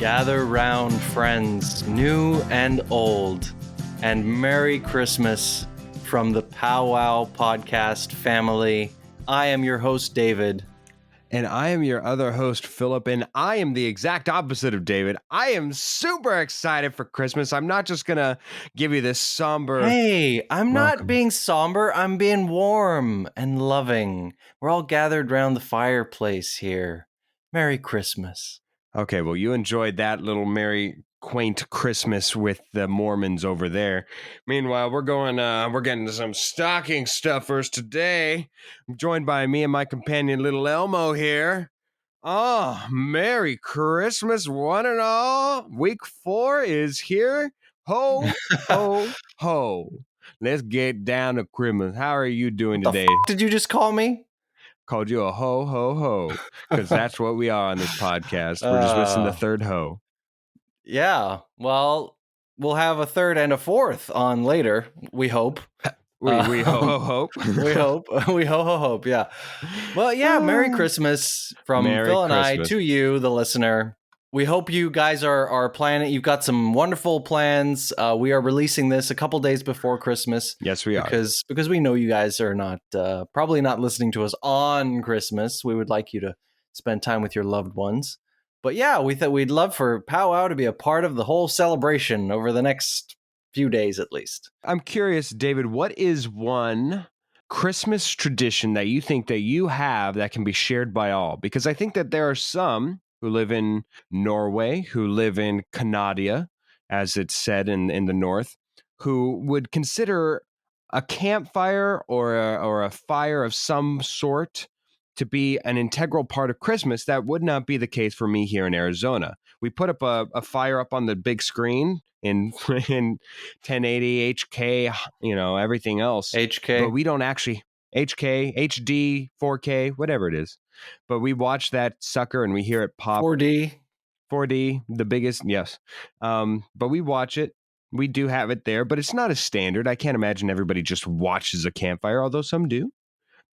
Gather round, friends, new and old, and Merry Christmas from the Powwow podcast family. I am your host, David. And I am your other host, Philip, and I am the exact opposite of David. I am super excited for Christmas. I'm not just going to give you this somber Hey, I'm not welcome. being somber. I'm being warm and loving. We're all gathered round the fireplace here. Merry Christmas. Okay, well, you enjoyed that little merry, quaint Christmas with the Mormons over there. Meanwhile, we're getting to some stocking stuffers today. I'm joined by me and my companion, little Elmo here. Oh, Merry Christmas, one and all. Week 4 is here. Ho, ho, ho. Let's get down to Christmas. How are you doing What the today? f*** did you just call me? Called you a ho, ho, ho, because that's what we are on this podcast. We're just missing the third ho. Yeah, well, we'll have a third and a fourth on later, we hope. We ho, ho, hope. We hope. We hope, yeah. Well, yeah, Merry Christmas from Merry Phil and I Christmas. to you, the listener. We hope you guys are planning. You've got some wonderful plans. We are releasing this a couple days before Christmas. Yes, we are. Because we know you guys are not probably not listening to us on Christmas. We would like you to spend time with your loved ones. But yeah, we thought we'd love for Powwow to be a part of the whole celebration over the next few days at least. I'm curious, David, what is one Christmas tradition that you think that you have that can be shared by all? Because I think that there are some who live in Norway, who live in Canada, as it's said in the north, who would consider a campfire or a fire of some sort to be an integral part of Christmas. That would not be the case for me here in Arizona. We put up a fire up on the big screen in 1080 HK, everything else. HK. But we don't actually HK, HD, 4K, whatever it is. But we watch that sucker and we hear it pop. 4D, the biggest, yes. But we watch it. We do have it there, but it's not a standard. I can't imagine everybody just watches a campfire, although some do.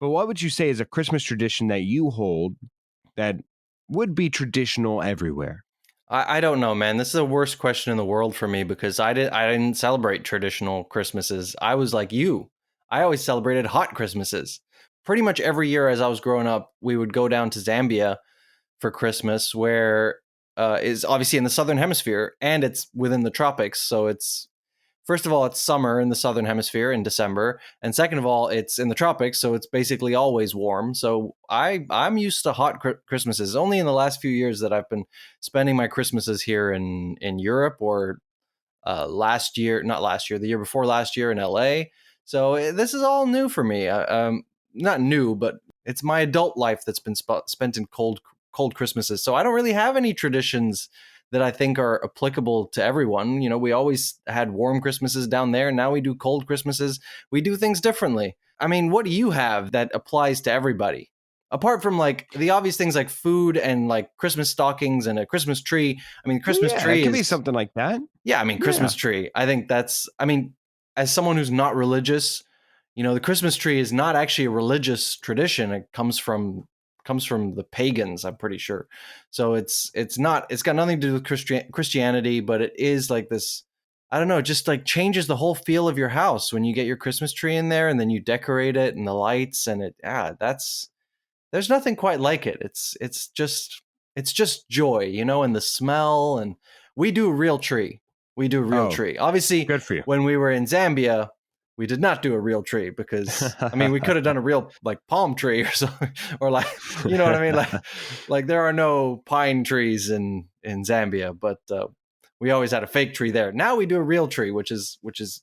But what would you say is a Christmas tradition that you hold that would be traditional everywhere? I don't know, man. This is the worst question in the world for me because I didn't celebrate traditional Christmases. I was like you. I always celebrated hot Christmases. Pretty much every year as I was growing up, we would go down to Zambia for Christmas, where is obviously in the southern hemisphere and it's within the tropics. So it's, first of all, it's summer in the southern hemisphere in December, and second of all, it's in the tropics, so it's basically always warm. So I'm used to hot Christmases. Only in the last few years that I've been spending my Christmases here in Europe, or the year before last year in LA. So this is all new for me. Not new, but it's my adult life that's been spent in cold Christmases. So I don't really have any traditions that I think are applicable to everyone. We always had warm Christmases down there. Now we do cold Christmases. We do things differently. I mean, what do you have that applies to everybody? Apart from like the obvious things like food and like Christmas stockings and a Christmas tree. I mean, Christmas tree it could be something like that. Yeah, I mean, Christmas tree. I think as someone who's not religious, the Christmas tree is not actually a religious tradition. It comes from the pagans, I'm pretty sure. So it's got nothing to do with Christianity, but it is like this, I don't know, it just like changes the whole feel of your house when you get your Christmas tree in there and then you decorate it and the lights and there's nothing quite like it. It's just joy, and the smell. And we do a real tree. Tree. Obviously, good for you. When we were in Zambia, we did not do a real tree because we could have done a real like palm tree or something, or like, you know what I mean? Like there are no pine trees in Zambia, but we always had a fake tree there. Now we do a real tree, which is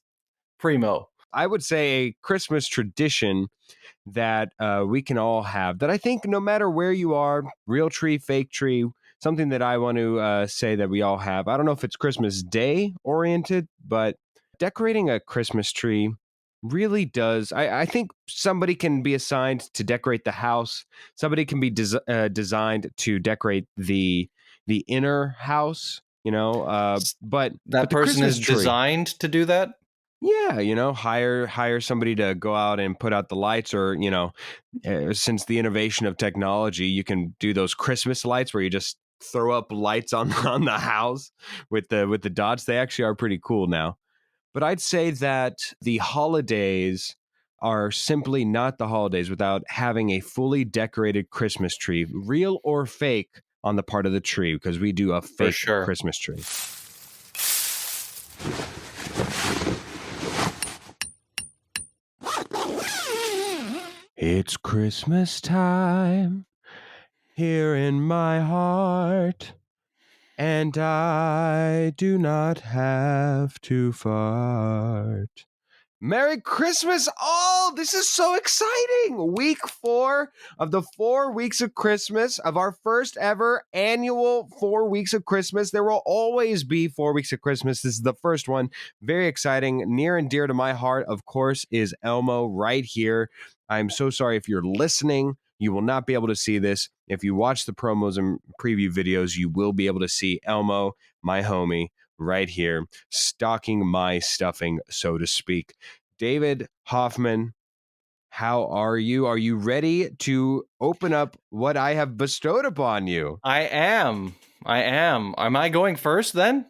primo. I would say a Christmas tradition that we can all have, that I think no matter where you are, real tree, fake tree, something that I want to say that we all have. I don't know if it's Christmas Day oriented, but decorating a Christmas tree really does. I think somebody can be assigned to decorate the house. Somebody can be designed to decorate the inner house, but that person is designed to do that. Yeah, hire somebody to go out and put out the lights, or, since the innovation of technology, you can do those Christmas lights where you just throw up lights on on the house with the dots. They actually are pretty cool now. But I'd say that the holidays are simply not the holidays without having a fully decorated Christmas tree, real or fake, on the part of the tree, because we do a For fake sure. Christmas tree. It's Christmas time here in my heart, and I do not have to fart. Merry Christmas, all! This is so exciting! Week 4 of the 4 weeks of Christmas, of our first ever annual 4 weeks of Christmas. There will always be 4 weeks of Christmas. This is the first one. Very exciting. Near and dear to my heart, of course, is Elmo right here. I'm so sorry if you're listening. You will not be able to see this. If you watch the promos and preview videos, you will be able to see Elmo, my homie, right here, stocking my stuffing, so to speak. David Hoffman, how are you? Are you ready to open up what I have bestowed upon you? I am. I am. Am I going first then?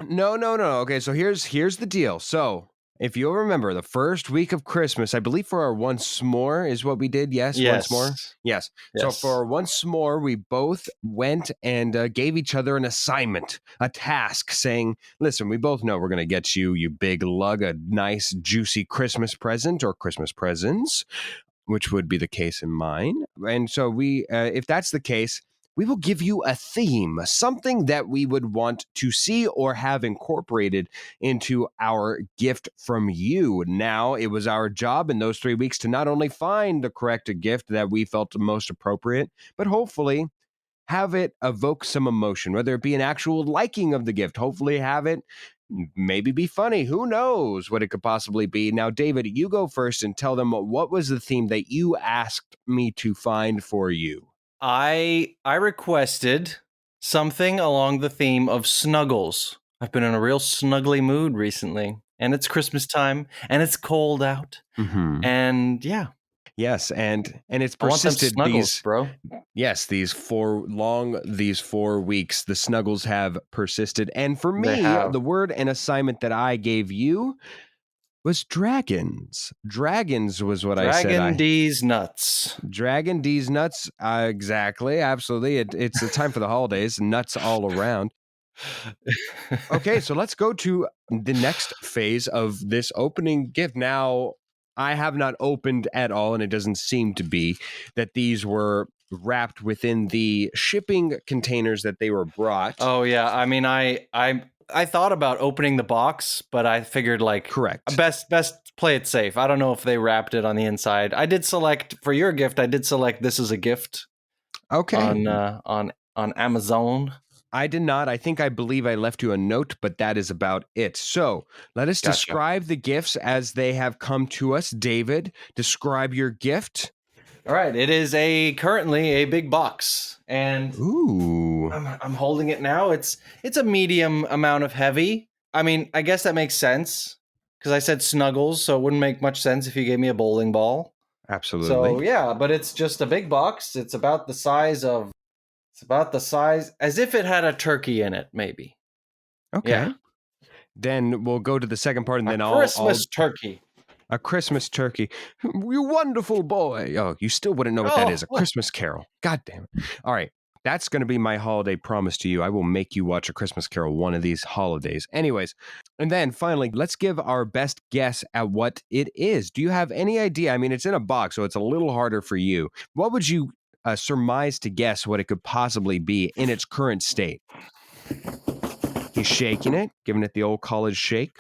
No. Okay, so here's the deal. So, if you'll remember, the first week of Christmas, I believe for our once more is what we did. Yes, once more. Yes. Yes. So Yes. for once more, we both went and gave each other an assignment, a task, saying, "Listen, we both know we're going to get you, you big lug, a nice juicy Christmas present or Christmas presents." Which would be the case in mine. And so if that's the case, we will give you a theme, something that we would want to see or have incorporated into our gift from you. Now, it was our job in those 3 weeks to not only find the correct gift that we felt the most appropriate, but hopefully have it evoke some emotion, whether it be an actual liking of the gift, hopefully have it maybe be funny. Who knows what it could possibly be? Now, David, you go first and tell them what was the theme that you asked me to find for you. I requested something along the theme of snuggles. I've been in a real snuggly mood recently, and it's Christmas time, and it's cold out, Mm-hmm. and yeah, Yes, and it's I want them persisted snuggles, these bro. yes, these 4 weeks the snuggles have persisted. And for They me, have the word and assignment that I gave you was dragons. Dragons was what I said. Dragon D's nuts. Dragon D's nuts. Exactly. Absolutely. It's a time for the holidays. Nuts all around. Okay, so let's go to the next phase of this opening gift. Now, I have not opened at all, and it doesn't seem to be that these were wrapped within the shipping containers that they were brought. Oh yeah, I mean, I thought about opening the box, but I figured like Correct. best play it safe. I don't know if they wrapped it on the inside. I did select for your gift. I did select this as a gift Okay. on Amazon. I did not. I believe I left you a note, but that is about it. So let us Gotcha. describe the gifts as they have come to us. David, describe your gift. All right, it is currently a big box, and Ooh. I'm holding it now. It's a medium amount of heavy. I mean, I guess that makes sense because I said snuggles, so it wouldn't make much sense if you gave me a bowling ball. Absolutely. So yeah, but it's just a big box. It's about the size as if it had a turkey in it, maybe. Okay. Yeah, Then we'll go to the second part, and a then Christmas turkey. a Christmas turkey. You wonderful boy. Oh, you still wouldn't know what that is. A Oh, Christmas Carol. God damn it. All right. That's going to be my holiday promise to you. I will make you watch A Christmas Carol one of these holidays. Anyways, and then finally, let's give our best guess at what it is. Do you have any idea? I mean, it's in a box, so it's a little harder for you. What would you surmise to guess what it could possibly be in its current state? He's shaking it, giving it the old college shake.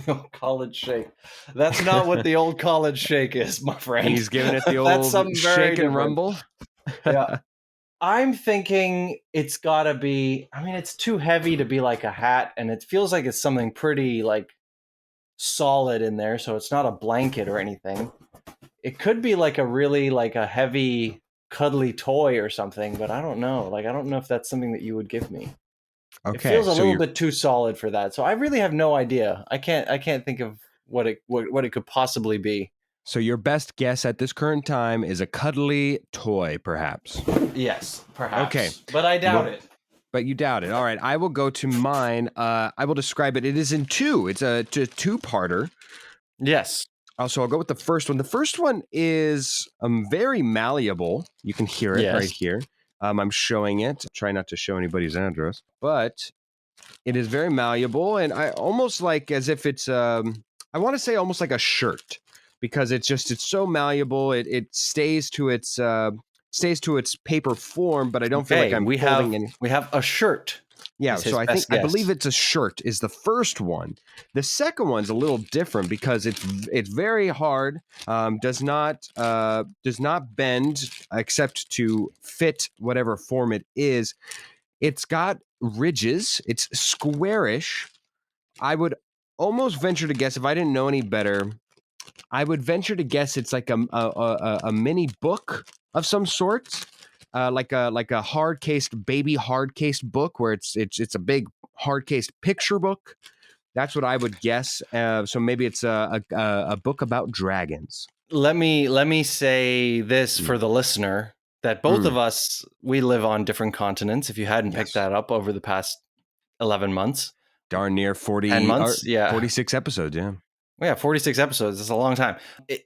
the old college shake. That's not what the old college shake is, my friend. He's giving it the That's old something very shake and different. rumble. Yeah. I'm thinking it's gotta be, I mean, it's too heavy to be like a hat, and it feels like it's something pretty like solid in there, so it's not a blanket or anything. It could be like a really like a heavy cuddly toy or something, but I don't know. Like I don't know if that's something that you would give me. It Okay, feels a so little you're bit too solid for that. So I really have no idea. I can't think of what it could possibly be. So your best guess at this current time is a cuddly toy, perhaps. Yes, Okay. perhaps, but I doubt Well, it. but you doubt it. All right. I will go to mine. I will describe it. It is in two. It's a two-parter. Yes. So I'll go with the first one. The first one is very malleable. You can hear it right Yes. here. I'm showing it. Try not to show anybody's address, but it is very malleable, and I almost like as if it's I want to say almost like a shirt because it's so malleable. It stays to its paper form, but I don't feel like Okay, I'm we folding have any. we have a shirt. Yeah, Is his so best I guess. believe it's a shirt is the first one. The second one's a little different because it's very hard. Does not bend except to fit whatever form it is. It's got ridges. It's squarish. I would almost venture to guess if I didn't know any better. I would venture to guess it's like a mini book of some sort, like a hard cased book where it's a big hard cased picture book. That's what I would guess. So maybe it's a book about dragons. Let me say this for the listener that both of us we live on different continents. If you hadn't picked Yes. that up over the past 11 months, Darn near 10 40 months, yeah. 46 episodes, yeah. Yeah, 46 episodes. It's a long time.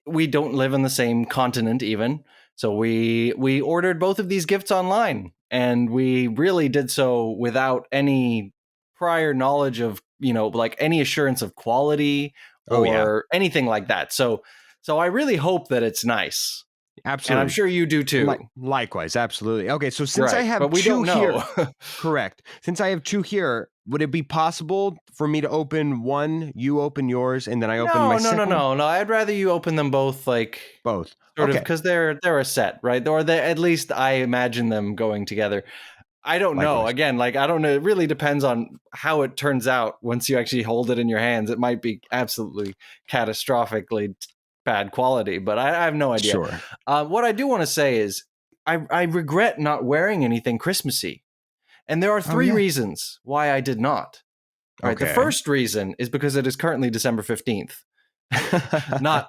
We don't live on the same continent even. So we ordered both of these gifts online, and we really did so without any prior knowledge of, like any assurance of quality Oh yeah. or anything like that. So I really hope that it's nice. And I'm Absolutely. sure you do too. Likewise, absolutely. Okay, so since I Right. have But we two don't here, know. correct. Since I have two here, would it be possible for me to open one, you open yours, and then I open my second one? No. I'd rather you open them both like Both. sort of Okay. because they're a set, right? Or they, at least I imagine them going together. I don't know. Likewise. Again, like I don't know. It really depends on how it turns out once you actually hold it in your hands. It might be absolutely catastrophically bad quality, but I have no idea. Sure. What I do want to say is I regret not wearing anything Christmassy. And there are three yeah. reasons why I did not. All right. The Okay. first reason is because it is currently December 15th. Not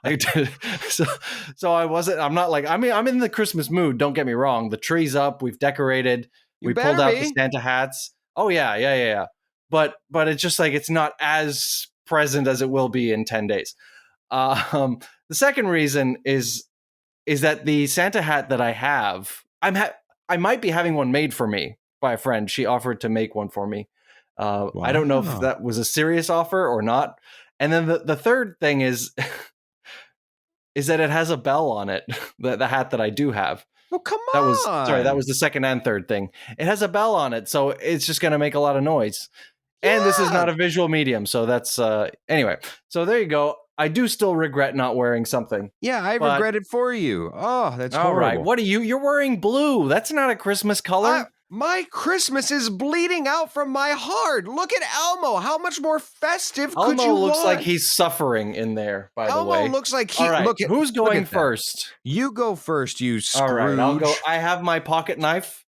so I wasn't. I'm not like. I mean, I'm in the Christmas mood. Don't get me wrong. The tree's up. We've decorated. You We better pulled out the be. Santa hats. Oh yeah. But it's just like it's not as present as it will be in 10 days. The second reason is that the Santa hat that I have, I might be having one made for me by a friend. She offered to make one for me. I don't know if Wow. that was a serious offer or not. And then the third thing is that it has a bell on it. The hat that I do have. Oh, come That on. was the second and third thing. It has a bell on it, so it's just going to make a lot of noise. And this is Yeah. not a visual medium, so that's anyway. So there you go. I do still regret not wearing something. Yeah, I regret it for you. Oh, that's all horrible. right. What are you? You're wearing blue. That's not a Christmas color. My Christmas is bleeding out from my heart. Look at Elmo. How much more festive could you Elmo looks want? like he's suffering in there, by the way. Elmo looks like he. All right. Look at Who's look going at that. first? You go first, you Scrooge. All right, I'll go. I have my pocket knife.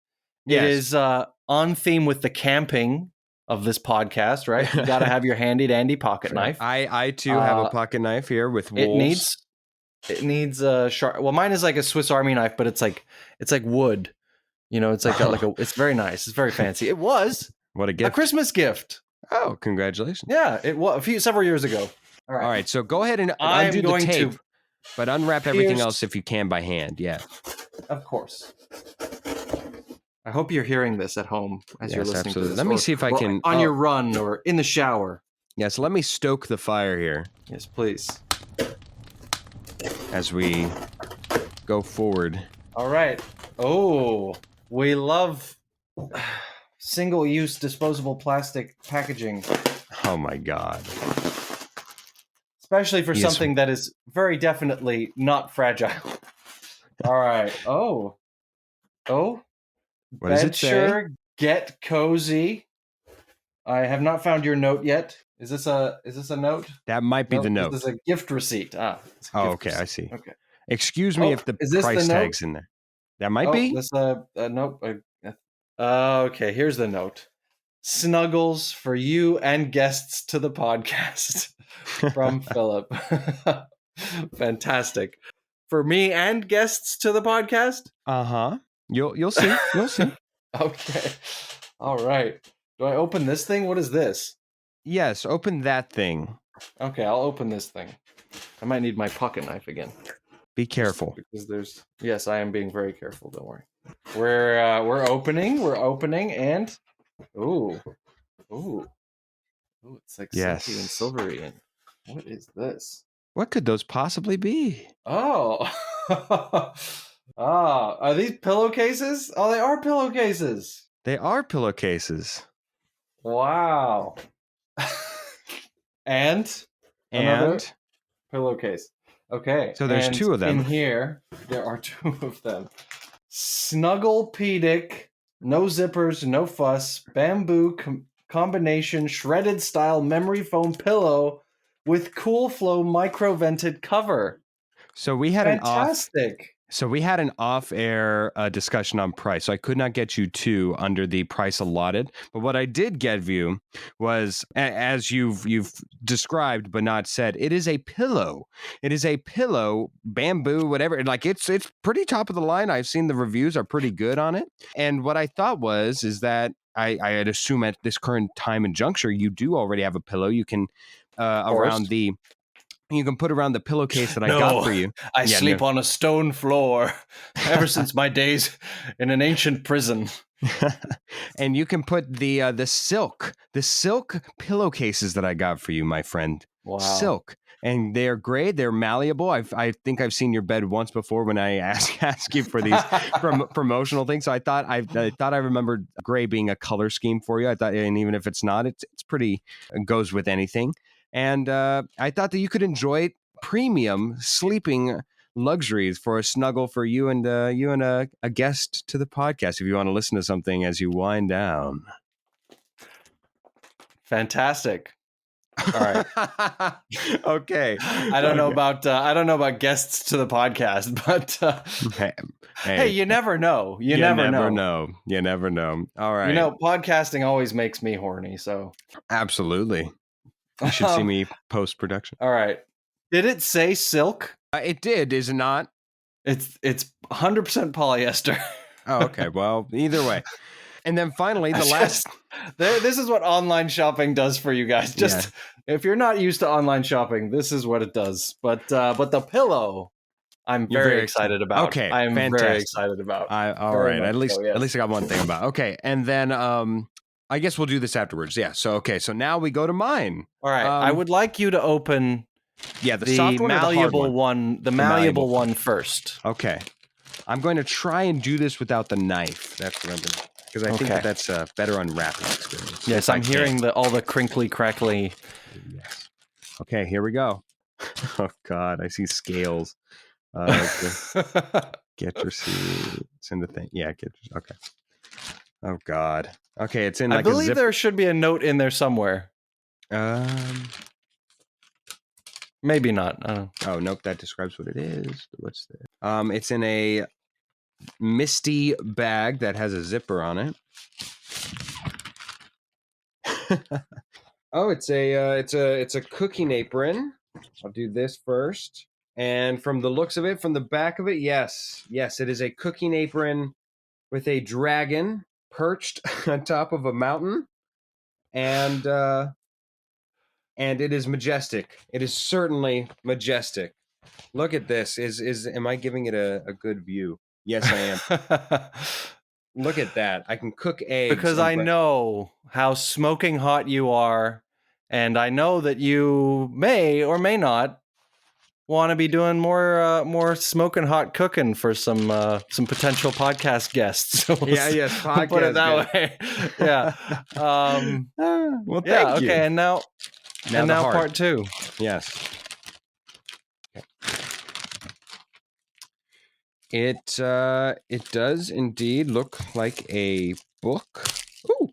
Yes. It is on theme with the camping of this podcast, right? You got to have your handy dandy pocket knife. I too have a pocket knife here with wolves. It needs a sharp. Well, mine is like a Swiss Army knife, but it's like wood. It's like it's very nice. It's very fancy. It was What a gift. a Christmas gift. Oh, congratulations. Yeah, it was several years ago. All right, so go ahead and I'm undo going the tape, to but unwrap everything else if you can by hand. Yeah. Of course. I hope you're hearing this at home as you're listening absolutely. to this. Let me see if I can on your run or in the shower. Yes, let me stoke the fire here. Yes, please. As we go forward. All right. Oh, we love single-use disposable plastic packaging. Oh my God. Especially for something that is very definitely not fragile. All right. Oh. What does it say? Get cozy. I have not found your note yet. Is this a note? That might be the note. This is a gift receipt. Okay, I see. Okay. Excuse me if the price tag's in there. That might be. This nope. Okay, here's the note. Snuggles for you and guests to the podcast from Philip. Fantastic. For me and guests to the podcast? You'll see. You'll see. Okay. All right. Do I open this thing? What is this? Yes, open that thing. Okay, I'll open this thing. I might need my pocket knife again. Be careful. Because there's yes, I am being very careful, don't worry. We're opening and ooh. Ooh, it's like Yes. silky and silvery. And what is this? What could those possibly be? Oh. Are these pillowcases? Oh, they are pillowcases. They are pillowcases. Wow. and another pillowcase. Okay. So there's two of them. In here, there are two of them. Snugglepedic, no zippers, no fuss, bamboo combination shredded style memory foam pillow with cool flow micro vented cover. So we had fantastic. So we had an off-air discussion on price. So I could not get you two under the price allotted. But what I did get you was, as you've described but not said, it is a pillow. It is a pillow, bamboo, whatever. Like it's pretty top of the line. I've seen the reviews are pretty good on it. And what I thought is that I had assumed at this current time and juncture, you do already have a pillow. You can you can put around the pillowcase that I got for you. I sleep on a stone floor ever since my days in an ancient prison. And you can put the silk pillowcases that I got for you, my friend. Wow. Silk. And they're great. They're malleable. I think I've seen your bed once before when I ask you for these promotional things. So I thought I remembered gray being a color scheme for you. I thought, and even if it's not, it's pretty, it goes with anything. And I thought that you could enjoy premium sleeping luxuries for a snuggle for you and a guest to the podcast if you want to listen to something as you wind down. Fantastic. All right. Okay. I don't know about guests to the podcast, but hey, you never know. You never know. You never know. All right. Podcasting always makes me horny, so absolutely. You should see me post-production. All right. Did it say silk? It did, is it not? It's 100% polyester. Oh, okay. Well, either way. And then finally, this is what online shopping does for you guys. If you're not used to online shopping, this is what it does. But the pillow, I'm very excited about. Okay, I am fantastic. very excited about. All right. At least I got one thing about. Okay, and then I guess we'll do this afterwards. Yeah. So now we go to mine. All right. I would like you to open. Yeah, the soft one, malleable or the hard one? The malleable one first. Okay. I'm going to try and do this without the knife. That's what I'm going to. Because I think that's a better unwrapping experience. Yes, I'm hearing all the crinkly, crackly. Yes. Okay, here we go. Oh, God, I see scales. Get your seat. It's in the thing. Yeah, okay. Oh, God. Okay, it's in like I believe there should be a note in there somewhere. Maybe not. I don't know. Oh, nope, that describes what it is. What's this? It's in a misty bag that has a zipper on it. Oh, it's a cooking apron. I'll do this first. And from the looks of it, from the back of it, yes, it is a cooking apron with a dragon perched on top of a mountain, and it is majestic. It is certainly majestic. Look at this. Am I giving it a good view? Yes, I am. Look at that. I can cook eggs. Because I know how smoking hot you are, and I know that you may or may not want to be doing more smoking hot cooking for some potential podcast guests. So podcast. Put it that way. Yeah. Well, thank you. Okay, and now part two. Yes. It does indeed look like a book. Ooh.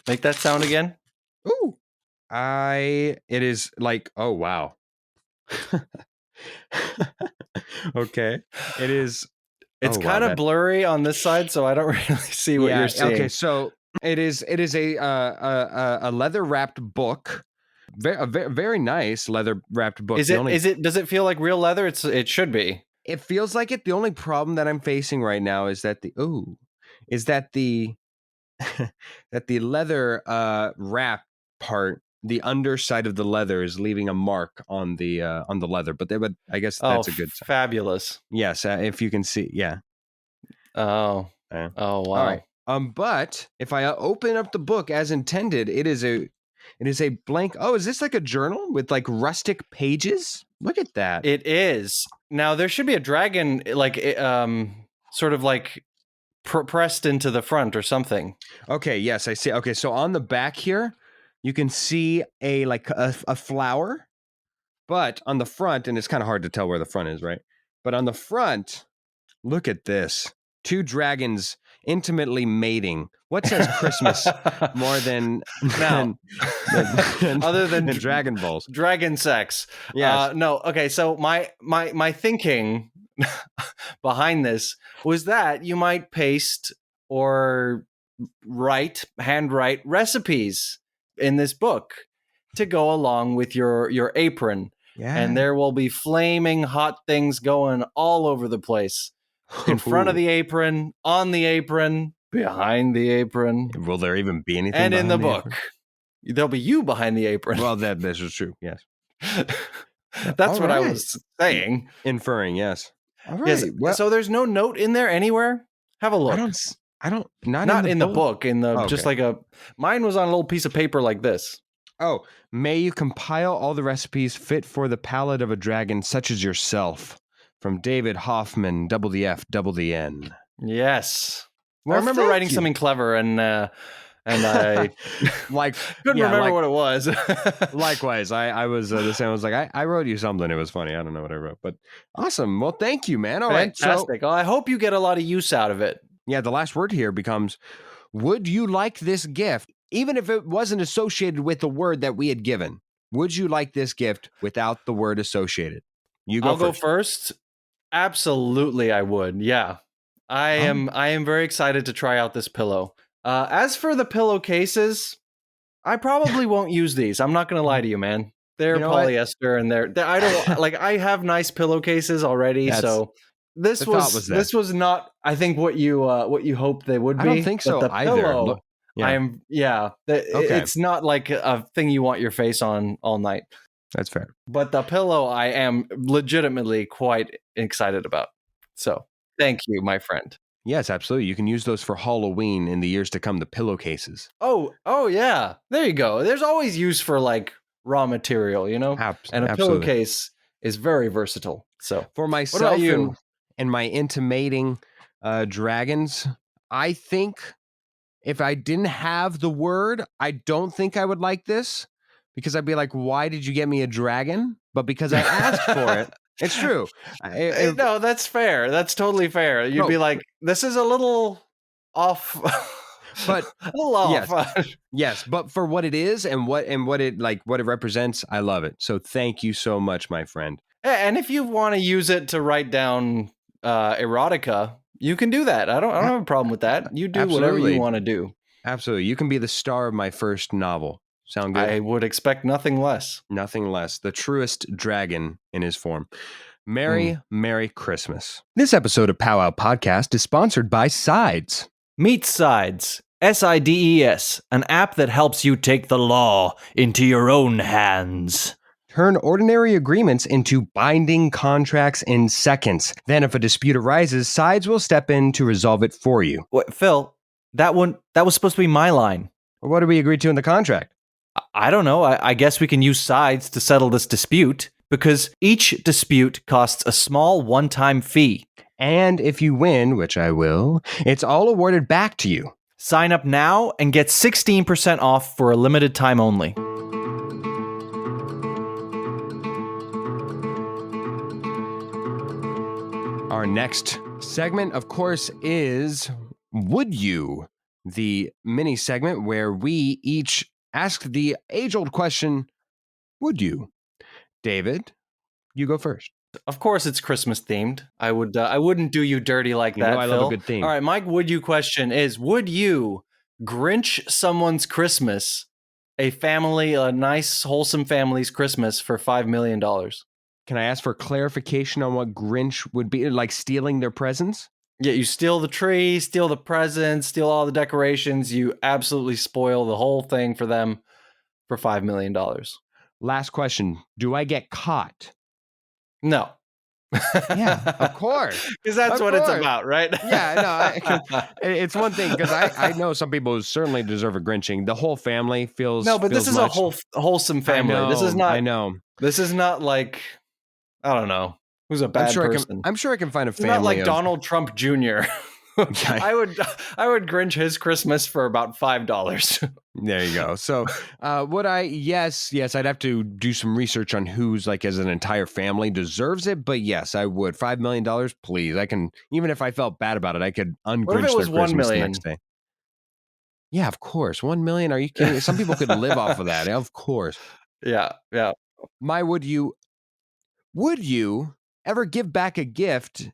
Make that sound again. Ooh. It is like, oh wow. Okay. It is. It's kind of blurry on this side, so I don't really see what you're seeing. Okay, so it is a leather wrapped book Very nice leather wrapped book. Does it feel like real leather? It should be. It feels like it. The only problem that I'm facing right now is that the that the leather wrap part, the underside of the leather is leaving a mark on the leather. But I guess Oh, that's a good sign. fabulous. Yes, if you can see, yeah. Oh, oh wow. All right. But if I open up the book as intended, it is a blank. Oh, is this like a journal with like rustic pages? Look at that. It is. Now there should be a dragon, like sort of like pressed into the front or something. Okay, yes, I see. Okay, so on the back here, you can see a flower, but on the front, and it's kind of hard to tell where the front is, right? But on the front, look at this. 2 dragons intimately mating. What says Christmas more than other than Dragon Balls? Dragon sex. Yes. No. Okay. So my thinking behind this was that you might paste or handwrite recipes in this book to go along with your apron. Yeah. And there will be flaming hot things going all over the place. In front of the apron, on the apron, behind the apron. Will there even be anything? And in the book, there'll be you behind the apron. Well, this is true. Yes. That's what I was saying. Inferring, yes. All right. Yes. Well, so there's no note in there anywhere? Have a look. Not in the book. Just like mine was on a little piece of paper like this. Oh, may you compile all the recipes fit for the palate of a dragon such as yourself. From David Hoffman, double the F, double the N. Yes. Well, I remember writing something clever and I couldn't remember what it was. Likewise, I was the same. I was like, I wrote you something. It was funny. I don't know what I wrote, but awesome. Well, thank you, man. All right, fantastic. Well, I hope you get a lot of use out of it. Yeah, the last word here becomes, would you like this gift, even if it wasn't associated with the word that we had given? Would you like this gift without the word associated? I'll go first. Absolutely, I would. Yeah, I am very excited to try out this pillow. As for the pillowcases, I probably won't use these. I'm not going to lie to you, man. They're polyester, and they're I don't like. I have nice pillowcases already, so this was not. I think what you hoped they would be. I don't think so the either. Pillow, it's not like a thing you want your face on all night. That's fair. But the pillow I am legitimately quite excited about. So thank you, my friend. Yes, absolutely. You can use those for Halloween in the years to come, the pillowcases. Oh yeah. There you go. There's always use for like raw material, you know? And a pillowcase is very versatile. So for myself, what about you? And my intimating dragons, I think if I didn't have the word, I don't think I would like this. Because I'd be like, why did you get me a dragon? But because I asked for it, it's true. No, that's fair. That's totally fair. You'd be like, this is a little off. But a little off. Yes, but for what it is and what it represents, I love it. So thank you so much, my friend. And if you want to use it to write down erotica, you can do that. I don't have a problem with that. You do whatever you want to do. Absolutely. You can be the star of my first novel. Sound good? I would expect nothing less. Nothing less. The truest dragon in his form. Merry Christmas. This episode of Powwow Podcast is sponsored by Sides. Meet Sides. SIDES, an app that helps you take the law into your own hands. Turn ordinary agreements into binding contracts in seconds. Then if a dispute arises, Sides will step in to resolve it for you. Wait, Phil, that was supposed to be my line. What did we agree to in the contract? I don't know. I guess we can use Sides to settle this dispute because each dispute costs a small one-time fee. And if you win, which I will, it's all awarded back to you. Sign up now and get 16% off for a limited time only. Our next segment, of course, is Would You? The mini segment where we each ask the age-old question, would you? David, you go first. Of course, it's Christmas themed. I wouldn't do you dirty like that, I Phil. love a good theme. All right, my would you question is: would you Grinch someone's Christmas A nice, wholesome family's Christmas for $5 million. Can I ask for clarification on what Grinch would be like? Stealing their presents? Yeah, you steal the tree, steal the presents, steal all the decorations. You absolutely spoil the whole thing for them for $5 million. Last question. Do I get caught? No. Yeah, of course. Because that's Of what it's course. about, right? Yeah, no, it's one thing because I know some people who certainly deserve a Grinching. The whole family No, but this feels is a much. wholesome family. I know. This is not like, I don't know, who's a bad person. I'm sure I can find a It's not family like of. Donald Trump Jr. I would Grinch his Christmas for about $5. There you go. So, would I? Yes, I'd have to do some research on who's like as an entire family deserves it. But yes, I would. $5 million, please. I can, even if I felt bad about it, I could What if ungrinch it their was 1 Christmas the million? next day. Yeah, of course. 1 million. Are you kidding? Some people could live off of that. Of course. Yeah. My would you ever give back a gift,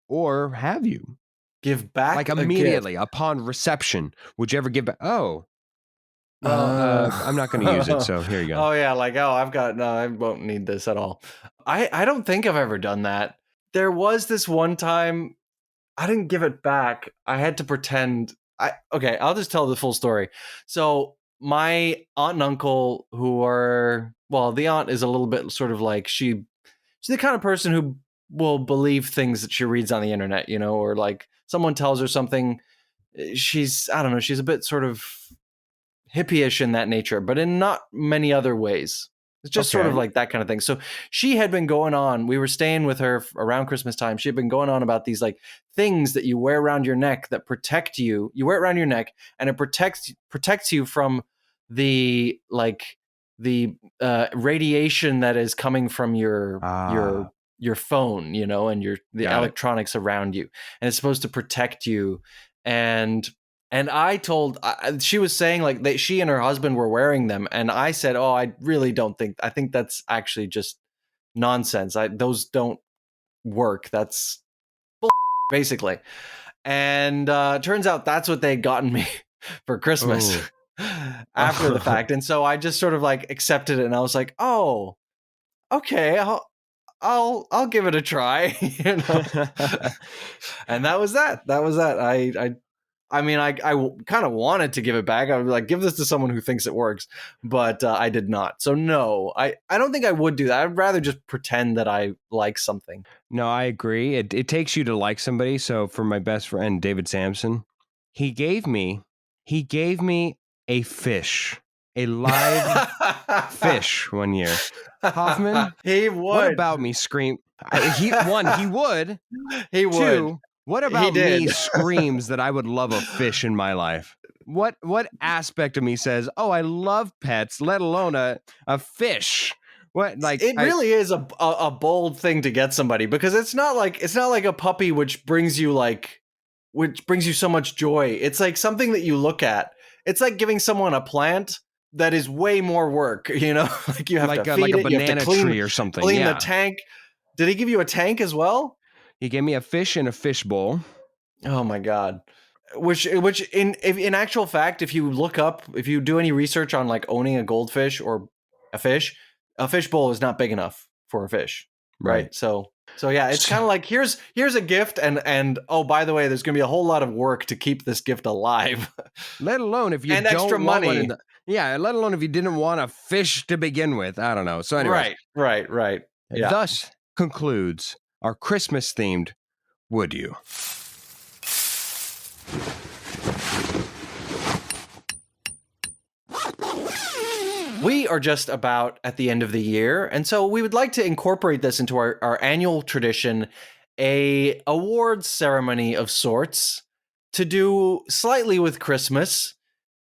or have you? Give back Like a gift. immediately upon reception, would you ever give back? Oh, well, I'm not going to use it, so here you go. Oh yeah, like, I won't need this at all. I don't think I've ever done that. There was this one time I didn't give it back. I had to pretend. Okay, I'll just tell the full story. So my aunt and uncle, the aunt is a little bit sort of like she's the kind of person who will believe things that she reads on the internet, or like someone tells her something. I don't know, she's a bit sort of hippie-ish in that nature, but in not many other ways. It's just sort of like that kind of thing. So she had been going on, we were staying with her around Christmas time. She had been going on about these like things that you wear around your neck that protect you. You wear it around your neck and it protects you from the radiation that is coming from your phone, and the electronics around you. And it's supposed to protect you. And she was saying like that she and her husband were wearing them. And I said, oh, I really don't I think that's actually just nonsense. Those don't work. That's basically. And turns out that's what they'd gotten me for Christmas after the fact. And so I just sort of like accepted it. And I was like, oh, okay, I'll give it a try. And that was that. I mean, I kind of wanted to give it back. I would be like, give this to someone who thinks it works, but I did not. So no, I don't think I would do that. I'd rather just pretend that I like something. No, I agree. It takes you to like somebody. So for my best friend, David Sampson, he gave me a fish, a live fish one year. Hoffman, he would. What about me scream? He would. He would. Two, what about me screams that I would love a fish in my life? What aspect of me says, oh, I love pets, let alone a fish? What, like it really is a bold thing to get somebody, because it's not like a puppy which brings you so much joy. It's like something that you look at. It's like giving someone a plant that is way more work, like you have to feed a it, banana you have to clean, tree or something. Clean the tank. Did he give you a tank as well? He gave me a fish in a fish bowl. Oh my God. Which in actual fact, if you do any research on like owning a goldfish or a fish bowl is not big enough for a fish. Right. So yeah, it's kind of like here's a gift and oh, by the way, there's going to be a whole lot of work to keep this gift alive. Let alone if you and don't extra want money. Let alone if you didn't want a fish to begin with. I don't know. So anyway. Right. Yeah. Thus concludes our Christmas themed Would You? We are just about at the end of the year, and so we would like to incorporate this into our annual tradition, a awards ceremony of sorts, to do slightly with Christmas,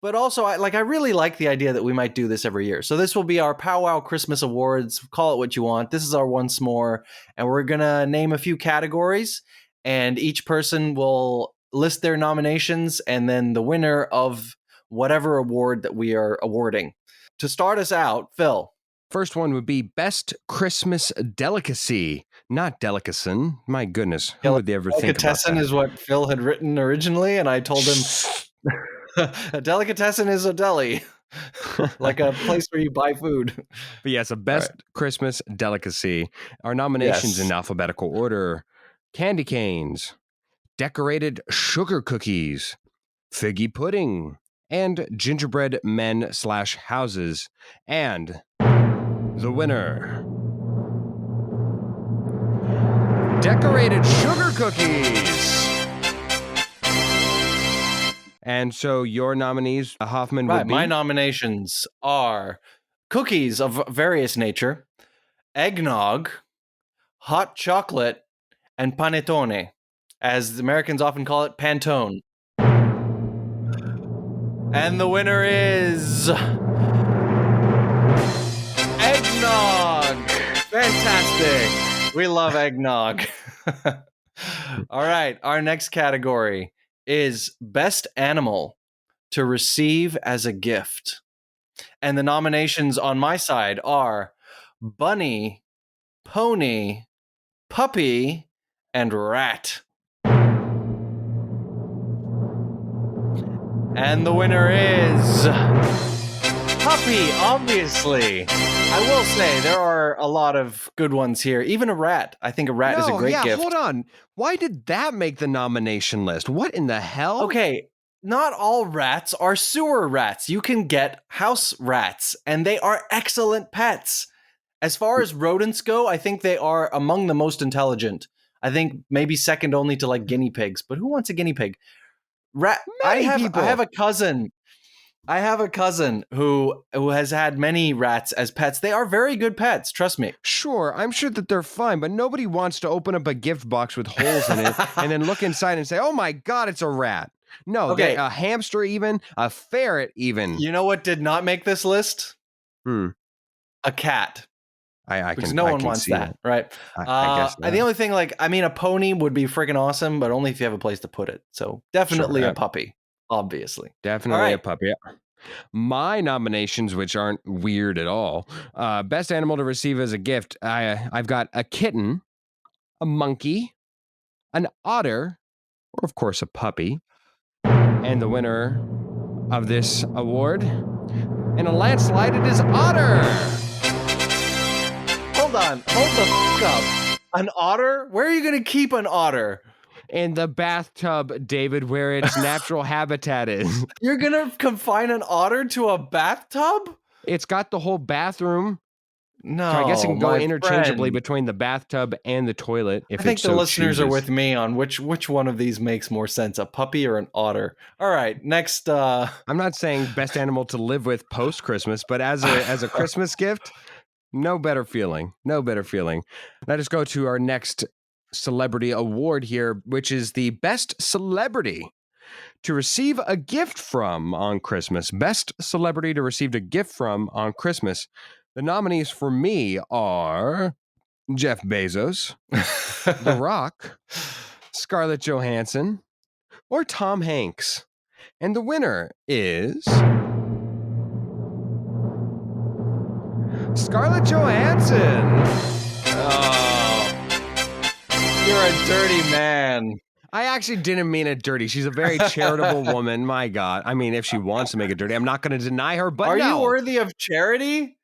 but also I really like the idea that we might do this every year. So this will be our Powwow Christmas Awards, call it what you want. This is our once more, and we're gonna name a few categories, and each person will list their nominations, and then the winner of whatever award that we are awarding. To start us out, Phil. First one would be Best Christmas Delicacy. Not delicacy. My goodness. Who would they ever think about that? Delicatessen is what Phil had written originally, and I told him a delicatessen is a deli. like a place where you buy food. But yes, a All best right. Christmas delicacy. Our nominations in Yes. alphabetical order: candy canes, decorated sugar cookies, figgy pudding, and gingerbread men/houses. And the winner, decorated sugar cookies. And so your nominees, Hoffman, Right. would be? My nominations are cookies of various nature, eggnog, hot chocolate, and panettone, as the Americans often call it, Pantone. And the winner is eggnog. Fantastic. We love eggnog. All right. Our next category is best animal to receive as a gift. And the nominations on my side are bunny, pony, puppy, and rat. And the winner is puppy, obviously. I will say there are a lot of good ones here. Even a rat. I think a rat is a great gift. Hold on. Why did that make the nomination list? What in the hell? Okay, not all rats are sewer rats. You can get house rats, and they are excellent pets. As far as rodents go, I think they are among the most intelligent. I think maybe second only to like guinea pigs. But who wants a guinea pig? I have a cousin. I have a cousin who has had many rats as pets. They are very good pets, trust me. Sure, I'm sure that they're fine, but nobody wants to open up a gift box with holes in it and then look inside and say, "Oh my God, it's a rat." No, Okay. A hamster even, a ferret even. You know what did not make this list? A cat. Because can, no I one can wants see that, right? I guess not. The only thing, a pony would be freaking awesome, but only if you have a place to put it. So definitely a puppy, obviously. Definitely a puppy. My nominations, which aren't weird at all, best animal to receive as a gift. I've got a kitten, a monkey, an otter, or of course a puppy. And the winner of this award, in a landslide, it is otter. Hold on. Hold the up. An otter? Where are you going to keep an otter? In the bathtub, David, where its natural habitat is. You're going to confine an otter to a bathtub? It's got the whole bathroom. No, so I guess it can go interchangeably friend. between the bathtub and the toilet. If I think it the so listeners chooses. are with me on which one of these makes more sense, a puppy or an otter. All right, next. I'm not saying best animal to live with post Christmas, but as a Christmas gift, no better feeling. No better feeling. Let us go to our next celebrity award here, which is the best celebrity to receive a gift from on Christmas. Best celebrity to receive a gift from on Christmas. The nominees for me are Jeff Bezos, The Rock, Scarlett Johansson, or Tom Hanks. And the winner is Scarlett Johansson. Oh, you're a dirty man. I actually didn't mean it dirty. She's a very charitable woman. My God. I mean, if she wants to make it dirty, I'm not going to deny her, but Are no. you worthy of charity?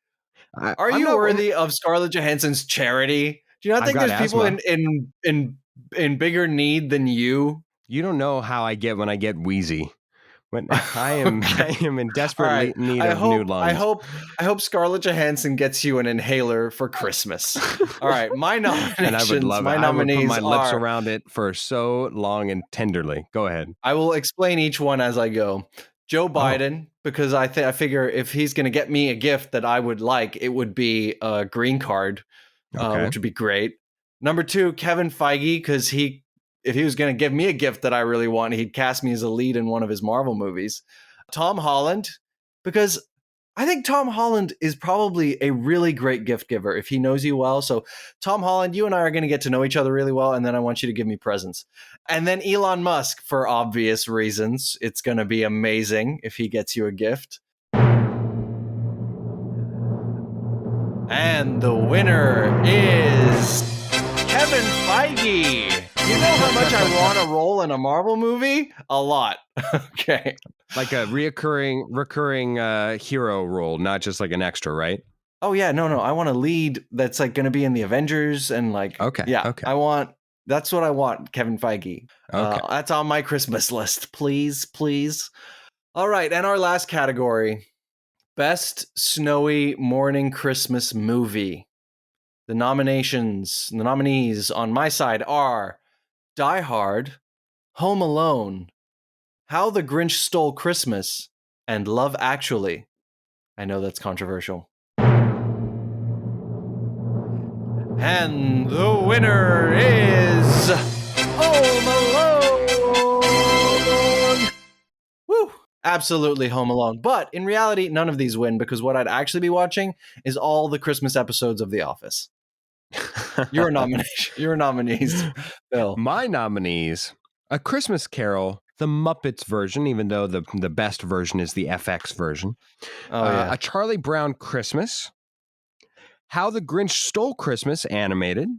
Are you worthy of Scarlett Johansson's charity? Do you not think there's people in bigger need than you? You don't know how I get when I get wheezy. When I am in desperate need of new lungs. I hope Scarlett Johansson gets you an inhaler for Christmas. All right, my nominations. And I would love it. I would put my lips around it for so long and tenderly. Go ahead. I will explain each one as I go. Joe Biden, because I figure if he's going to get me a gift that I would like, it would be a green card, which would be great. Number 2, Kevin Feige, because if he was going to give me a gift that I really want, he'd cast me as a lead in one of his Marvel movies. Tom Holland, because I think Tom Holland is probably a really great gift giver if he knows you well. So Tom Holland, you and I are going to get to know each other really well, and then I want you to give me presents. And then Elon Musk, for obvious reasons. It's going to be amazing if he gets you a gift. And the winner is Kevin Feige. You know how much I want a role in a Marvel movie? A lot. Okay. Like a recurring hero role, not just like an extra, right? Oh yeah, no. I want a lead that's like going to be in the Avengers and like Okay. yeah, Okay. that's what I want, Kevin Feige. Okay. That's on my Christmas list. Please, please. All right, and our last category, Best Snowy Morning Christmas Movie. The nominees on my side are Die Hard, Home Alone, How the Grinch Stole Christmas, and Love Actually. I know that's controversial. And the winner is Home Alone. Woo! Absolutely Home Alone. But in reality, none of these win because what I'd actually be watching is all the Christmas episodes of The Office. Your nomination. Your nominees, Bill. My nominees: A Christmas Carol, the Muppets version, even though the best version is the FX version. Oh yeah. A Charlie Brown Christmas, How the Grinch Stole Christmas animated,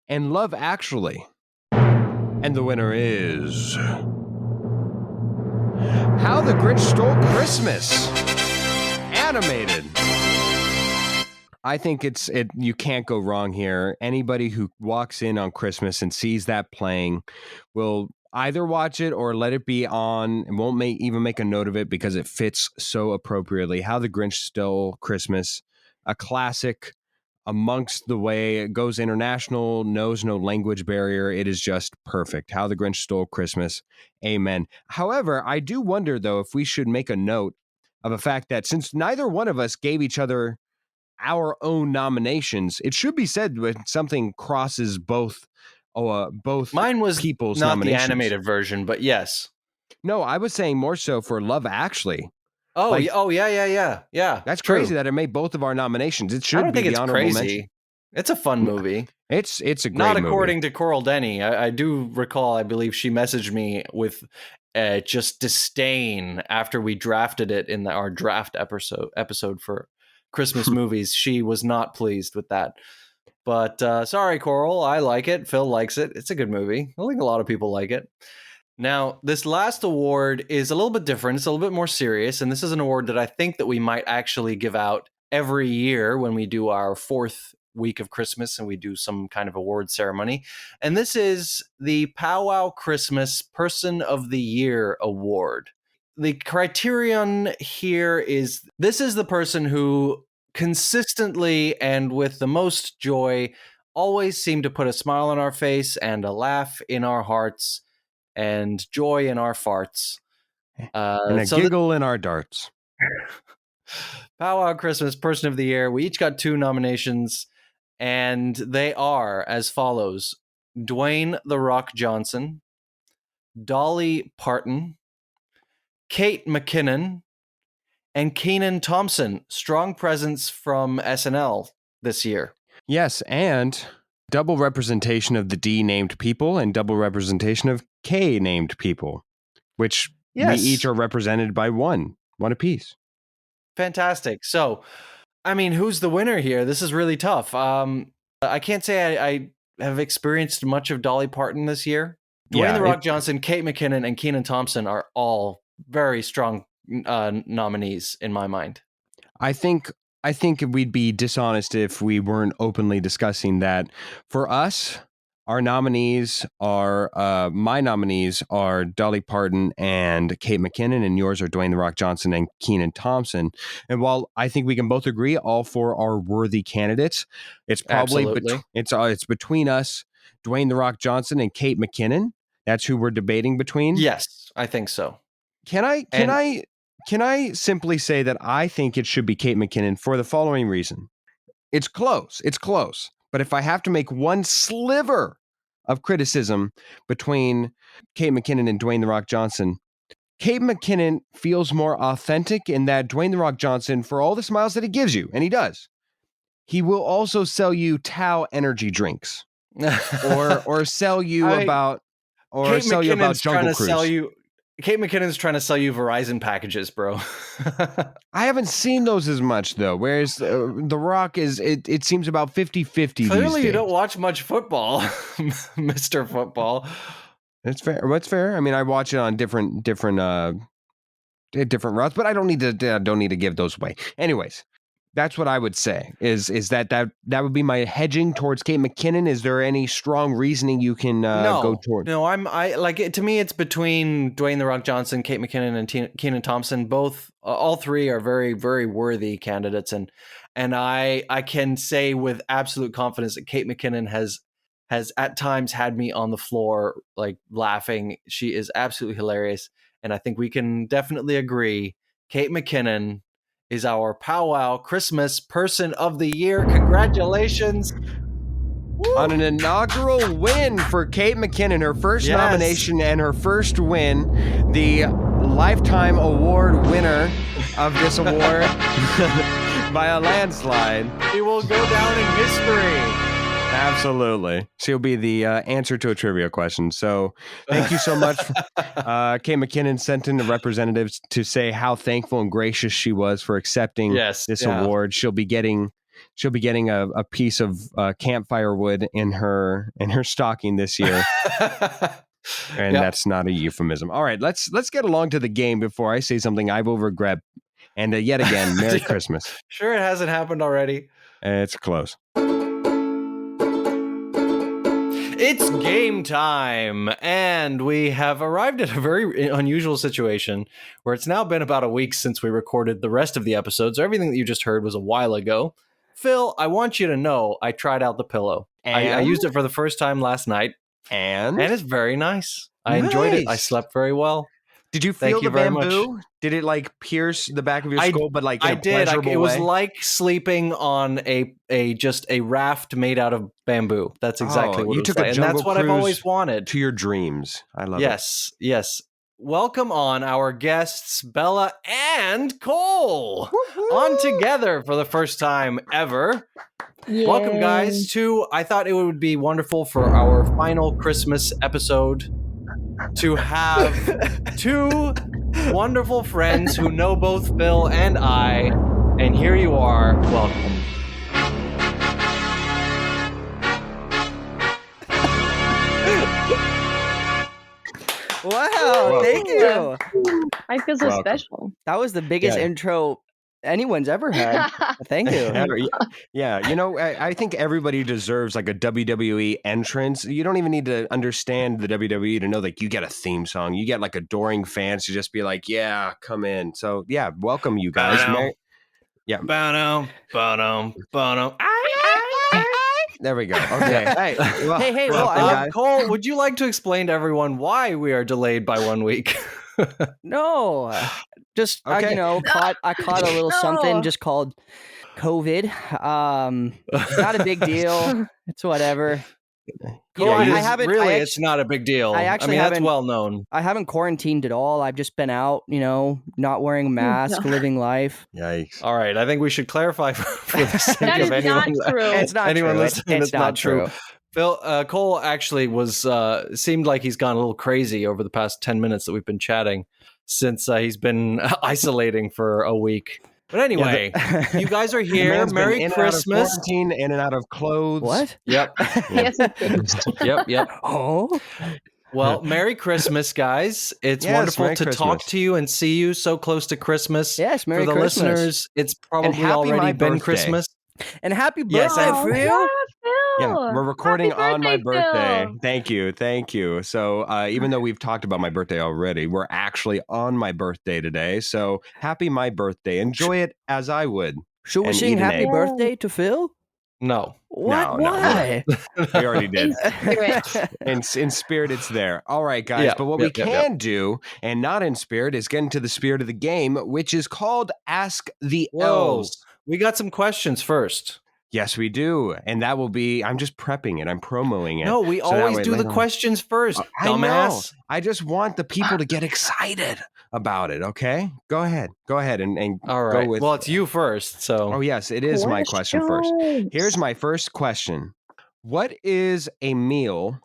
and Love Actually. And the winner is How the Grinch Stole Christmas animated. I think you can't go wrong here. Anybody who walks in on Christmas and sees that playing will either watch it or let it be on and won't even make a note of it because it fits so appropriately. How the Grinch Stole Christmas, a classic amongst the way. It goes international, knows no language barrier. It is just perfect. How the Grinch Stole Christmas. Amen. However, I do wonder, though, if we should make a note of the fact that since neither one of us gave each other our own nominations, it should be said when something crosses both Mine was people's not the nominations. animated version, but yes. No, I was saying more so for Love Actually. Oh, Like, yeah. That's True. crazy that it made both of our nominations. It should I don't be think the it's honorable crazy. mention. It's a fun movie. It's a great Not movie. according to Coral Denny. I do recall, I believe she messaged me with just disdain after we drafted it in our draft episode for Christmas movies. She was not pleased with that. But sorry, Coral. I like it. Phil likes it. It's a good movie. I think a lot of people like it. Now, this last award is a little bit different. It's a little bit more serious. And this is an award that I think that we might actually give out every year when we do our fourth week of Christmas and we do some kind of award ceremony. And this is the Powwow Christmas Person of the Year Award. The criterion here is this is the person who consistently and with the most joy always seem to put a smile on our face and a laugh in our hearts and joy in our farts. And a giggle in our darts. Powwow Christmas Person of the Year. We each got 2 nominations, and they are as follows: Dwayne "The Rock" Johnson, Dolly Parton, Kate McKinnon, and Kenan Thompson. Strong presence from SNL this year. Yes, and double representation of the D named people and double representation of K named people, which we each are represented by one apiece. Fantastic. So, I mean, who's the winner here? This is really tough. I can't say I have experienced much of Dolly Parton this year. Dwayne "The Rock" Johnson, Kate McKinnon, and Kenan Thompson are all very strong nominees in my mind. I think we'd be dishonest if we weren't openly discussing that. For us, our nominees are my nominees are Dolly Parton and Kate McKinnon, and yours are Dwayne "The Rock" Johnson and Kenan Thompson. And while I think we can both agree all 4 are worthy candidates, it's probably it's between us, Dwayne "The Rock" Johnson and Kate McKinnon. That's who we're debating between. Yes, I think so. Can I simply say that I think it should be Kate McKinnon for the following reason? It's close. But if I have to make one sliver of criticism between Kate McKinnon and Dwayne "The Rock" Johnson, Kate McKinnon feels more authentic in that Dwayne "The Rock" Johnson, for all the smiles that he gives you, and he does, he will also sell you Tao energy drinks or sell you about Kate Jungle McKinnon's Cruise. Kate McKinnon's trying to sell you Verizon packages, bro. I haven't seen those as much though. Whereas The Rock is, it seems about 50-50 these Clearly, days. you don't watch much football, Mr. Football. That's fair. What's fair? I mean, I watch it on different routes, but I don't need to give those away. Anyways, that's what I would say. Is that would be my hedging towards Kate McKinnon? Is there any strong reasoning you can go toward? No, I like it. To me, it's between Dwayne the Rock Johnson, Kate McKinnon, and Kenan Thompson. Both, all three are very, very worthy candidates, and I can say with absolute confidence that Kate McKinnon has at times had me on the floor like laughing. She is absolutely hilarious, and I think we can definitely agree. Kate McKinnon is our Powwow Christmas Person of the Year. Congratulations. On an inaugural win for Kate McKinnon, her first nomination and her first win, the lifetime award winner of this award by a landslide. She will go down in history. Absolutely. She'll be the answer to a trivia question. So thank you so much. Kate McKinnon sent in the representatives to say how thankful and gracious she was for accepting this award. She'll be getting a piece of campfire wood in her stocking this year. And that's not a euphemism. All right, let's get along to the game before I say something I will regret. And yet again, Merry Christmas. Sure it hasn't happened already. It's close. It's game time, and we have arrived at a very unusual situation where it's now been about a week since we recorded the rest of the episodes. So everything that you just heard was a while ago. Phil, I want you to know I tried out the pillow. I used it for the first time last night, and it's very nice. I enjoyed it. I slept very well. Did you feel the bamboo? Did it like pierce the back of your skull? But like I did. It was like sleeping on just a raft made out of bamboo. That's exactly what you it took was a like. jungle And that's what I've always wanted. To your dreams. I love it. Yes. Welcome on our guests, Bella and Cole, on together for the first time ever. Yay. Welcome, guys, to I thought it would be wonderful for our final Christmas episode to have two wonderful friends who know both Phil and I, and here you are. Welcome. Wow, thank you. I feel so special. That was the biggest intro anyone's ever had. Thank you. Yeah, you know, I think everybody deserves like a WWE entrance. You don't even need to understand the WWE to know that you get a theme song. You get like adoring fans to just be like, yeah, come in. So yeah, welcome you guys. Bono. There we go. Okay. Hey. Well, Cole, would you like to explain to everyone why we are delayed by 1 week? No, just I caught a little something just called COVID. Not a big deal. It's whatever. It's not a big deal. That's well known. I haven't quarantined at all. I've just been out, not wearing a mask, living life. Yikes! All right, I think we should clarify for the sake of anyone. It's not anyone true. listening. It's not true. Phil, Cole actually seemed like he's gone a little crazy over the past 10 minutes that we've been chatting since he's been isolating for a week. But anyway, you guys are here. Merry Christmas. Quarantine, in and out of clothes. What? Yep. Yep. Oh. Well, Merry Christmas, guys. It's wonderful to talk to you and see you so close to Christmas. Yes, Merry Christmas. For the listeners, it's probably already been Christmas. And happy birthday. Yes, and for you. Yeah, we're recording on my birthday. Phil. Thank you. So even though we've talked about my birthday already, we're actually on my birthday today. So happy my birthday. Enjoy it as I would. Should we sing happy birthday to Phil? No. What? No, why? We already did. In spirit, it's there. All right, guys. But what we can do, and not in spirit, is get into the spirit of the game, which is called Ask the Elves. We got some questions first. Yes, we do. And that will be, I'm just prepping it. I'm promoting it. No, we always do the questions first, dumbass. I just want the people to get excited about it, okay? Go ahead and all right. Go with well, it's you first, so. Oh, yes, it is my question first. Here's my first question. What is a meal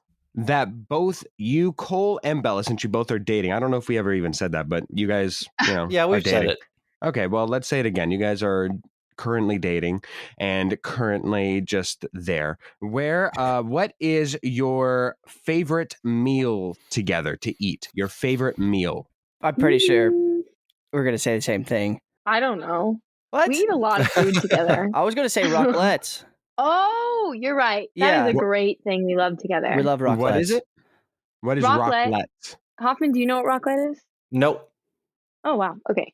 that both you, Cole, and Bella, since you both are dating, I don't know if we ever even said that, but you guys, Yeah, are we've said dating. it. Okay, well, let's say it again. You guys are currently dating and currently just there. What is your favorite meal together to eat? Your favorite meal? I'm pretty sure we're gonna say the same thing. I don't know. What? We eat a lot of food together. I was gonna say raclettes. Oh, you're right. That Yeah. is a great thing we love together. We love raclettes. What is it? What is Raclette. raclette? Hoffman, do you know what raclette is? Nope. Oh, wow. Okay.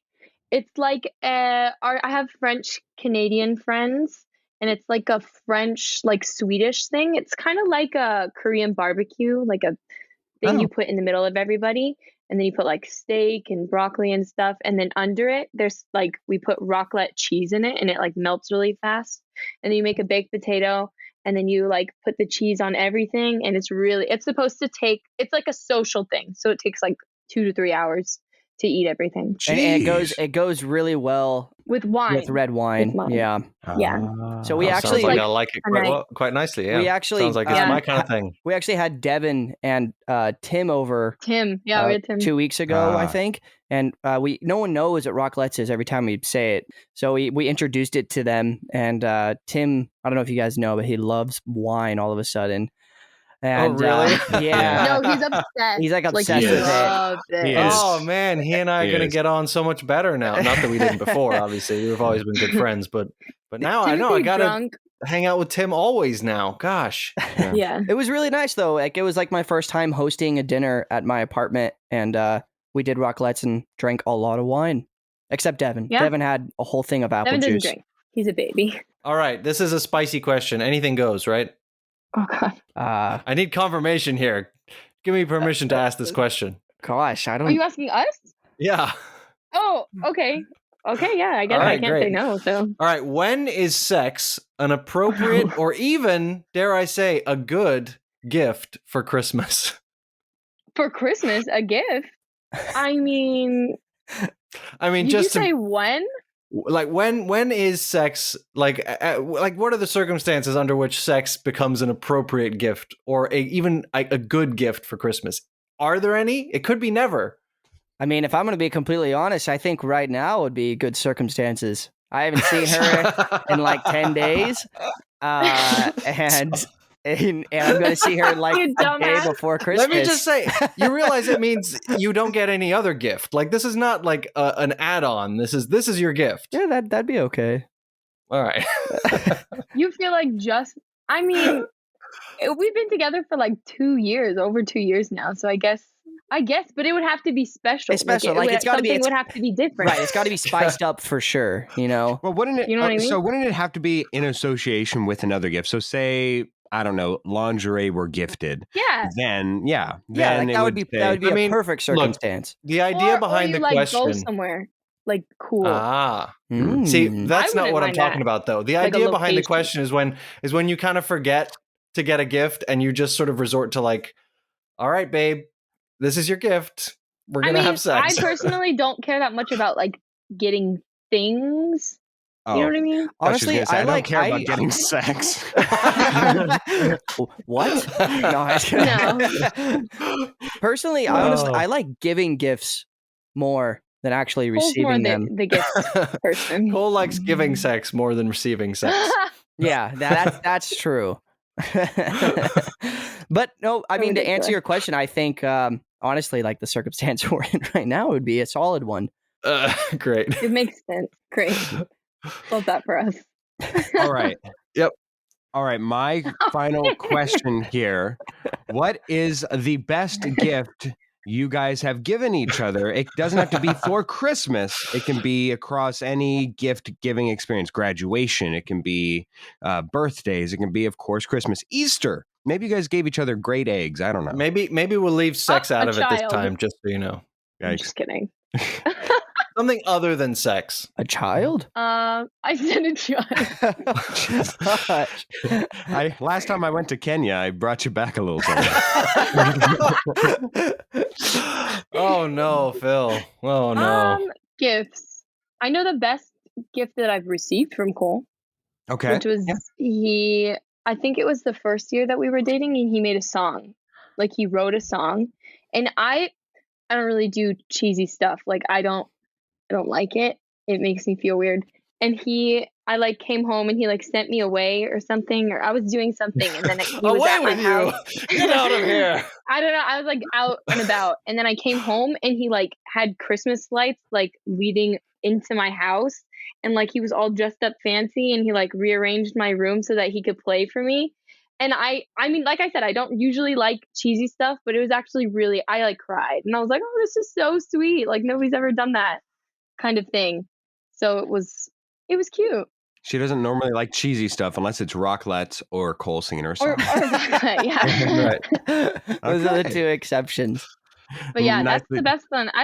It's like I have French Canadian friends, and it's like a French, like Swedish thing. It's kind of like a Korean barbecue, like a thing you put in the middle of everybody, and then you put like steak and broccoli and stuff, and then under it there's like we put raclette cheese in it, and it like melts really fast, and then you make a baked potato, and then you like put the cheese on everything, and it's supposed to take, it's like a social thing, so it takes like 2 to 3 hours to eat everything. And it goes really well with wine, with red wine. Yeah. So we actually sounds like I like it quite nicely. Yeah, we actually sounds like it's my kind of thing. We actually had Devin and Tim over. We had Tim 2 weeks ago, I think, and no one knows what raclettes is every time we say it. So we introduced it to them, and Tim, I don't know if you guys know, but he loves wine all of a sudden. And, really? Yeah. No, he's obsessed. He's like obsessed with it. Oh man, he and I are gonna get on so much better now. Not that we didn't before, obviously. We've always been good friends, but now I know I gotta hang out with Tim always now. Gosh. Yeah. It was really nice though. Like it was like my first time hosting a dinner at my apartment, and we did raclettes and drank a lot of wine. Except Devin. Yeah. Devin had a whole thing of apple Devin juice. Doesn't drink. He's a baby. All right, this is a spicy question. Anything goes, right? Oh god. I need confirmation here. Give me permission to ask this question. Gosh, I don't. Are you asking us? Yeah. Oh, okay. Okay, yeah. I guess I can't say no. So. All right. When is sex an appropriate or even, dare I say, a good gift for Christmas? For Christmas, a gift? I mean, just you say when? Like when is sex like what are the circumstances under which sex becomes an appropriate gift or even a good gift for Christmas? Are there any? It could be never. I mean, if I'm going to be completely honest, I think right now would be good circumstances. I haven't seen her in like 10 days, and I'm going to see her like a day before Christmas. Let me just say, you realize it means you don't get any other gift. Like this is not like an add-on. This is your gift. Yeah, that'd be okay. All right. You feel like I mean, we've been together for like 2 years, over 2 years now. So I guess, but it would have to be special. It's special. Like it's got to be. It would have to be different. Right. It's got to be spiced up for sure. You know. Well, wouldn't it? You know what I mean? So wouldn't it have to be in association with another gift? So say, I don't know, lingerie were gifted. Yeah. Then like that would be a perfect circumstance. Look, the idea behind the question. Go somewhere like cool. See, that's not what I'm talking about though. The idea behind the question is when you kind of forget to get a gift and you just sort of resort to like, all right, babe, this is your gift. We're gonna have sex. I personally don't care that much about like getting things. You know what I mean? Honestly, I don't care about getting sex. What? No. Personally, I like giving gifts more than actually receiving them. The gift person. Cole likes giving sex more than receiving sex. Yeah, that's true. But no, I mean, to answer your question, I think honestly, like the circumstance we're in right now would be a solid one. Great. It makes sense. Great. Love that for us. All right. Yep. All right. My final question here. What is the best gift you guys have given each other? It doesn't have to be for Christmas. It can be across any gift giving experience. Graduation. It can be birthdays. It can be, of course, Christmas. Easter. Maybe you guys gave each other great eggs. I don't know. Maybe we'll leave sex out of it this time, just so you know. I'm just kidding. Something other than sex. A child? I said a child. Last time I went to Kenya, I brought you back a little something. Oh no, Phil. Oh no. Gifts. I know the best gift that I've received from Cole. Okay. Which was I think it was the first year that we were dating, and he made a song. Like he wrote a song, and I don't really do cheesy stuff. Like I don't like it. It makes me feel weird. And I like came home and he like sent me away or something, or I was doing something, and then he was Away at my with house. you! Get out of here! I don't know. I was like out and about, and then I came home and he like had Christmas lights like leading into my house, and like he was all dressed up fancy, and he like rearranged my room so that he could play for me. And I mean, like I said, I don't usually like cheesy stuff, but it was actually really, I like cried, and I was like, oh, this is so sweet. Like nobody's ever done that kind of thing. So it was cute. She doesn't normally like cheesy stuff unless it's Rocklets or Cole singing her song. Or yeah. Right. Those are the Okay. 2 exceptions. But yeah, that's Nicely- the best one. I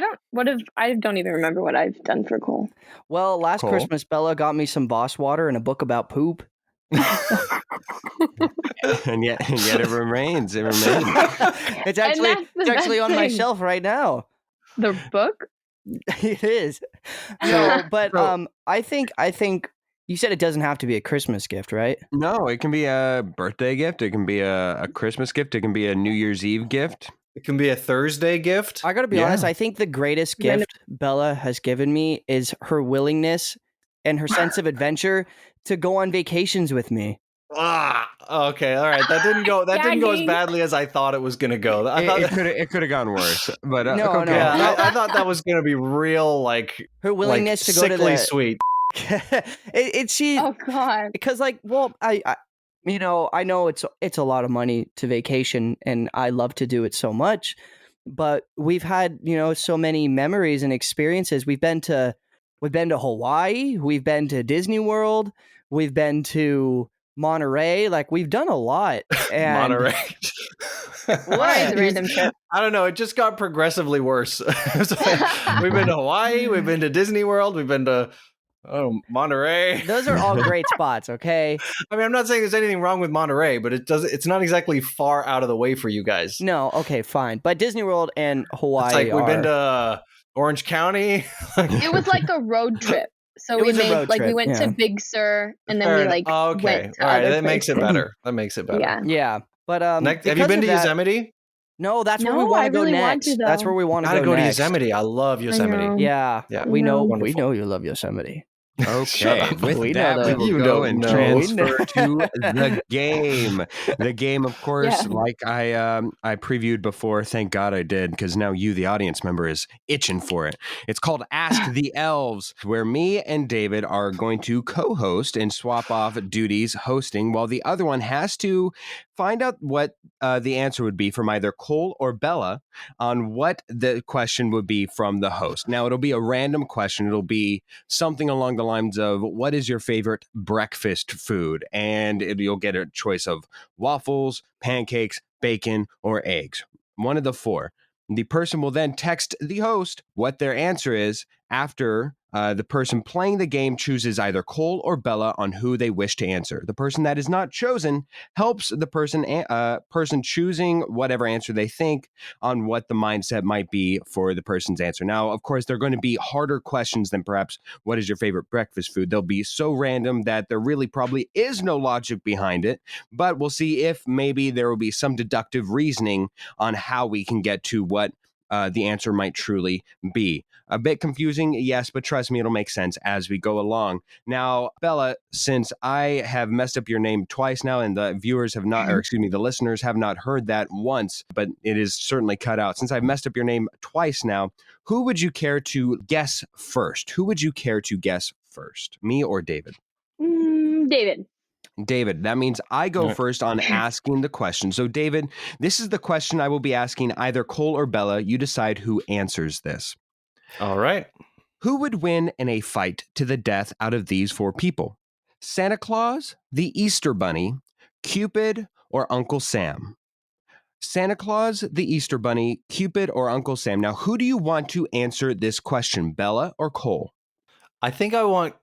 don't even remember what I've done for Cole. Well, last Cole? Christmas, Bella got me some Boss water and a book about poop. and yet it remains. It remains. It's actually that's the best on my thing. shelf right now. The book? It is. No, but So- I think you said it doesn't have to be a Christmas gift, right? No, it can be a birthday gift. It can be a Christmas gift. It can be a New Year's Eve gift. It can be a Thursday gift. I got to be Yeah. honest, I think the greatest Random- gift Bella has given me is her willingness and her sense of adventure to go on vacations with me. Okay, all right. That didn't go. That didn't go as Gagging. badly as I thought it was gonna go. I thought, It could have gone worse. But No, okay. no. yeah, I thought that was gonna be real, like Her willingness like to go to sickly the sweet. it's she Oh God. because like well I you know I know it's a lot of money to vacation and I love to do it so much, but we've had so many memories and experiences. We've been to Hawaii, we've been to Disney World, we've been to Monterey. Like we've done a lot. And Monterey. Why is What? random trip? I don't know. It just got progressively worse. So, we've been to Hawaii. We've been to Disney World. We've been to Monterey. Those are all great spots. Okay. I mean, I'm not saying there's anything wrong with Monterey, but it's not exactly far out of the way for you guys. No. Okay. Fine. But Disney World and Hawaii. It's like we've been are- to Orange County. It was like a road trip. So It we was a made road like we trip, went yeah. to Big Sur, and then Fair we enough. like Oh, okay. went to All right. other That makes it places. better. That makes it better. Yeah. Yeah. But Next, have you because been of to that- Yosemite? No, that's where No, we want I to go really want next. to, That's though. where we want to Gotta go go to next. Yosemite. I love Yosemite. know. Yeah, Yeah. we know. Wonderful. We know you love Yosemite. Okay, up. with We know that, we that. will You go don't and know. transfer to the game. The game, of course, Yeah. like I previewed before. Thank God I did, because now you, the audience member, is itching for it. It's called Ask the Elves, where me and David are going to co-host and swap off duties hosting, while the other one has to find out what the answer would be from either Cole or Bella on what the question would be from the host. Now, it'll be a random question. It'll be something along the lines of, what is your favorite breakfast food? And you'll get a choice of waffles, pancakes, bacon, or eggs. One of the 4. The person will then text the host what their answer is after the person playing the game chooses either Cole or Bella on who they wish to answer. The person that is not chosen helps the person choosing whatever answer they think on what the mindset might be for the person's answer. Now, of course, they're going to be harder questions than perhaps what is your favorite breakfast food. They'll be so random that there really probably is no logic behind it, but we'll see if maybe there will be some deductive reasoning on how we can get to what the answer might truly be. A bit confusing, yes, but trust me, it'll make sense as we go along. Now, Bella, since I have messed up your name twice now, and the viewers have not, or excuse me, the listeners have not heard that once, but it is certainly cut out. Since I've messed up your name twice now, who would you care to guess first? Who would you care to guess first? Me or David? David. David, that means I go Right. first on asking the question. So, David, this is the question I will be asking either Cole or Bella. You decide who answers this. All right. Who would win in a fight to the death out of these 4 people? Santa Claus, the Easter Bunny, Cupid, or Uncle Sam? Santa Claus, the Easter Bunny, Cupid, or Uncle Sam? Now, who do you want to answer this question, Bella or Cole? I think I want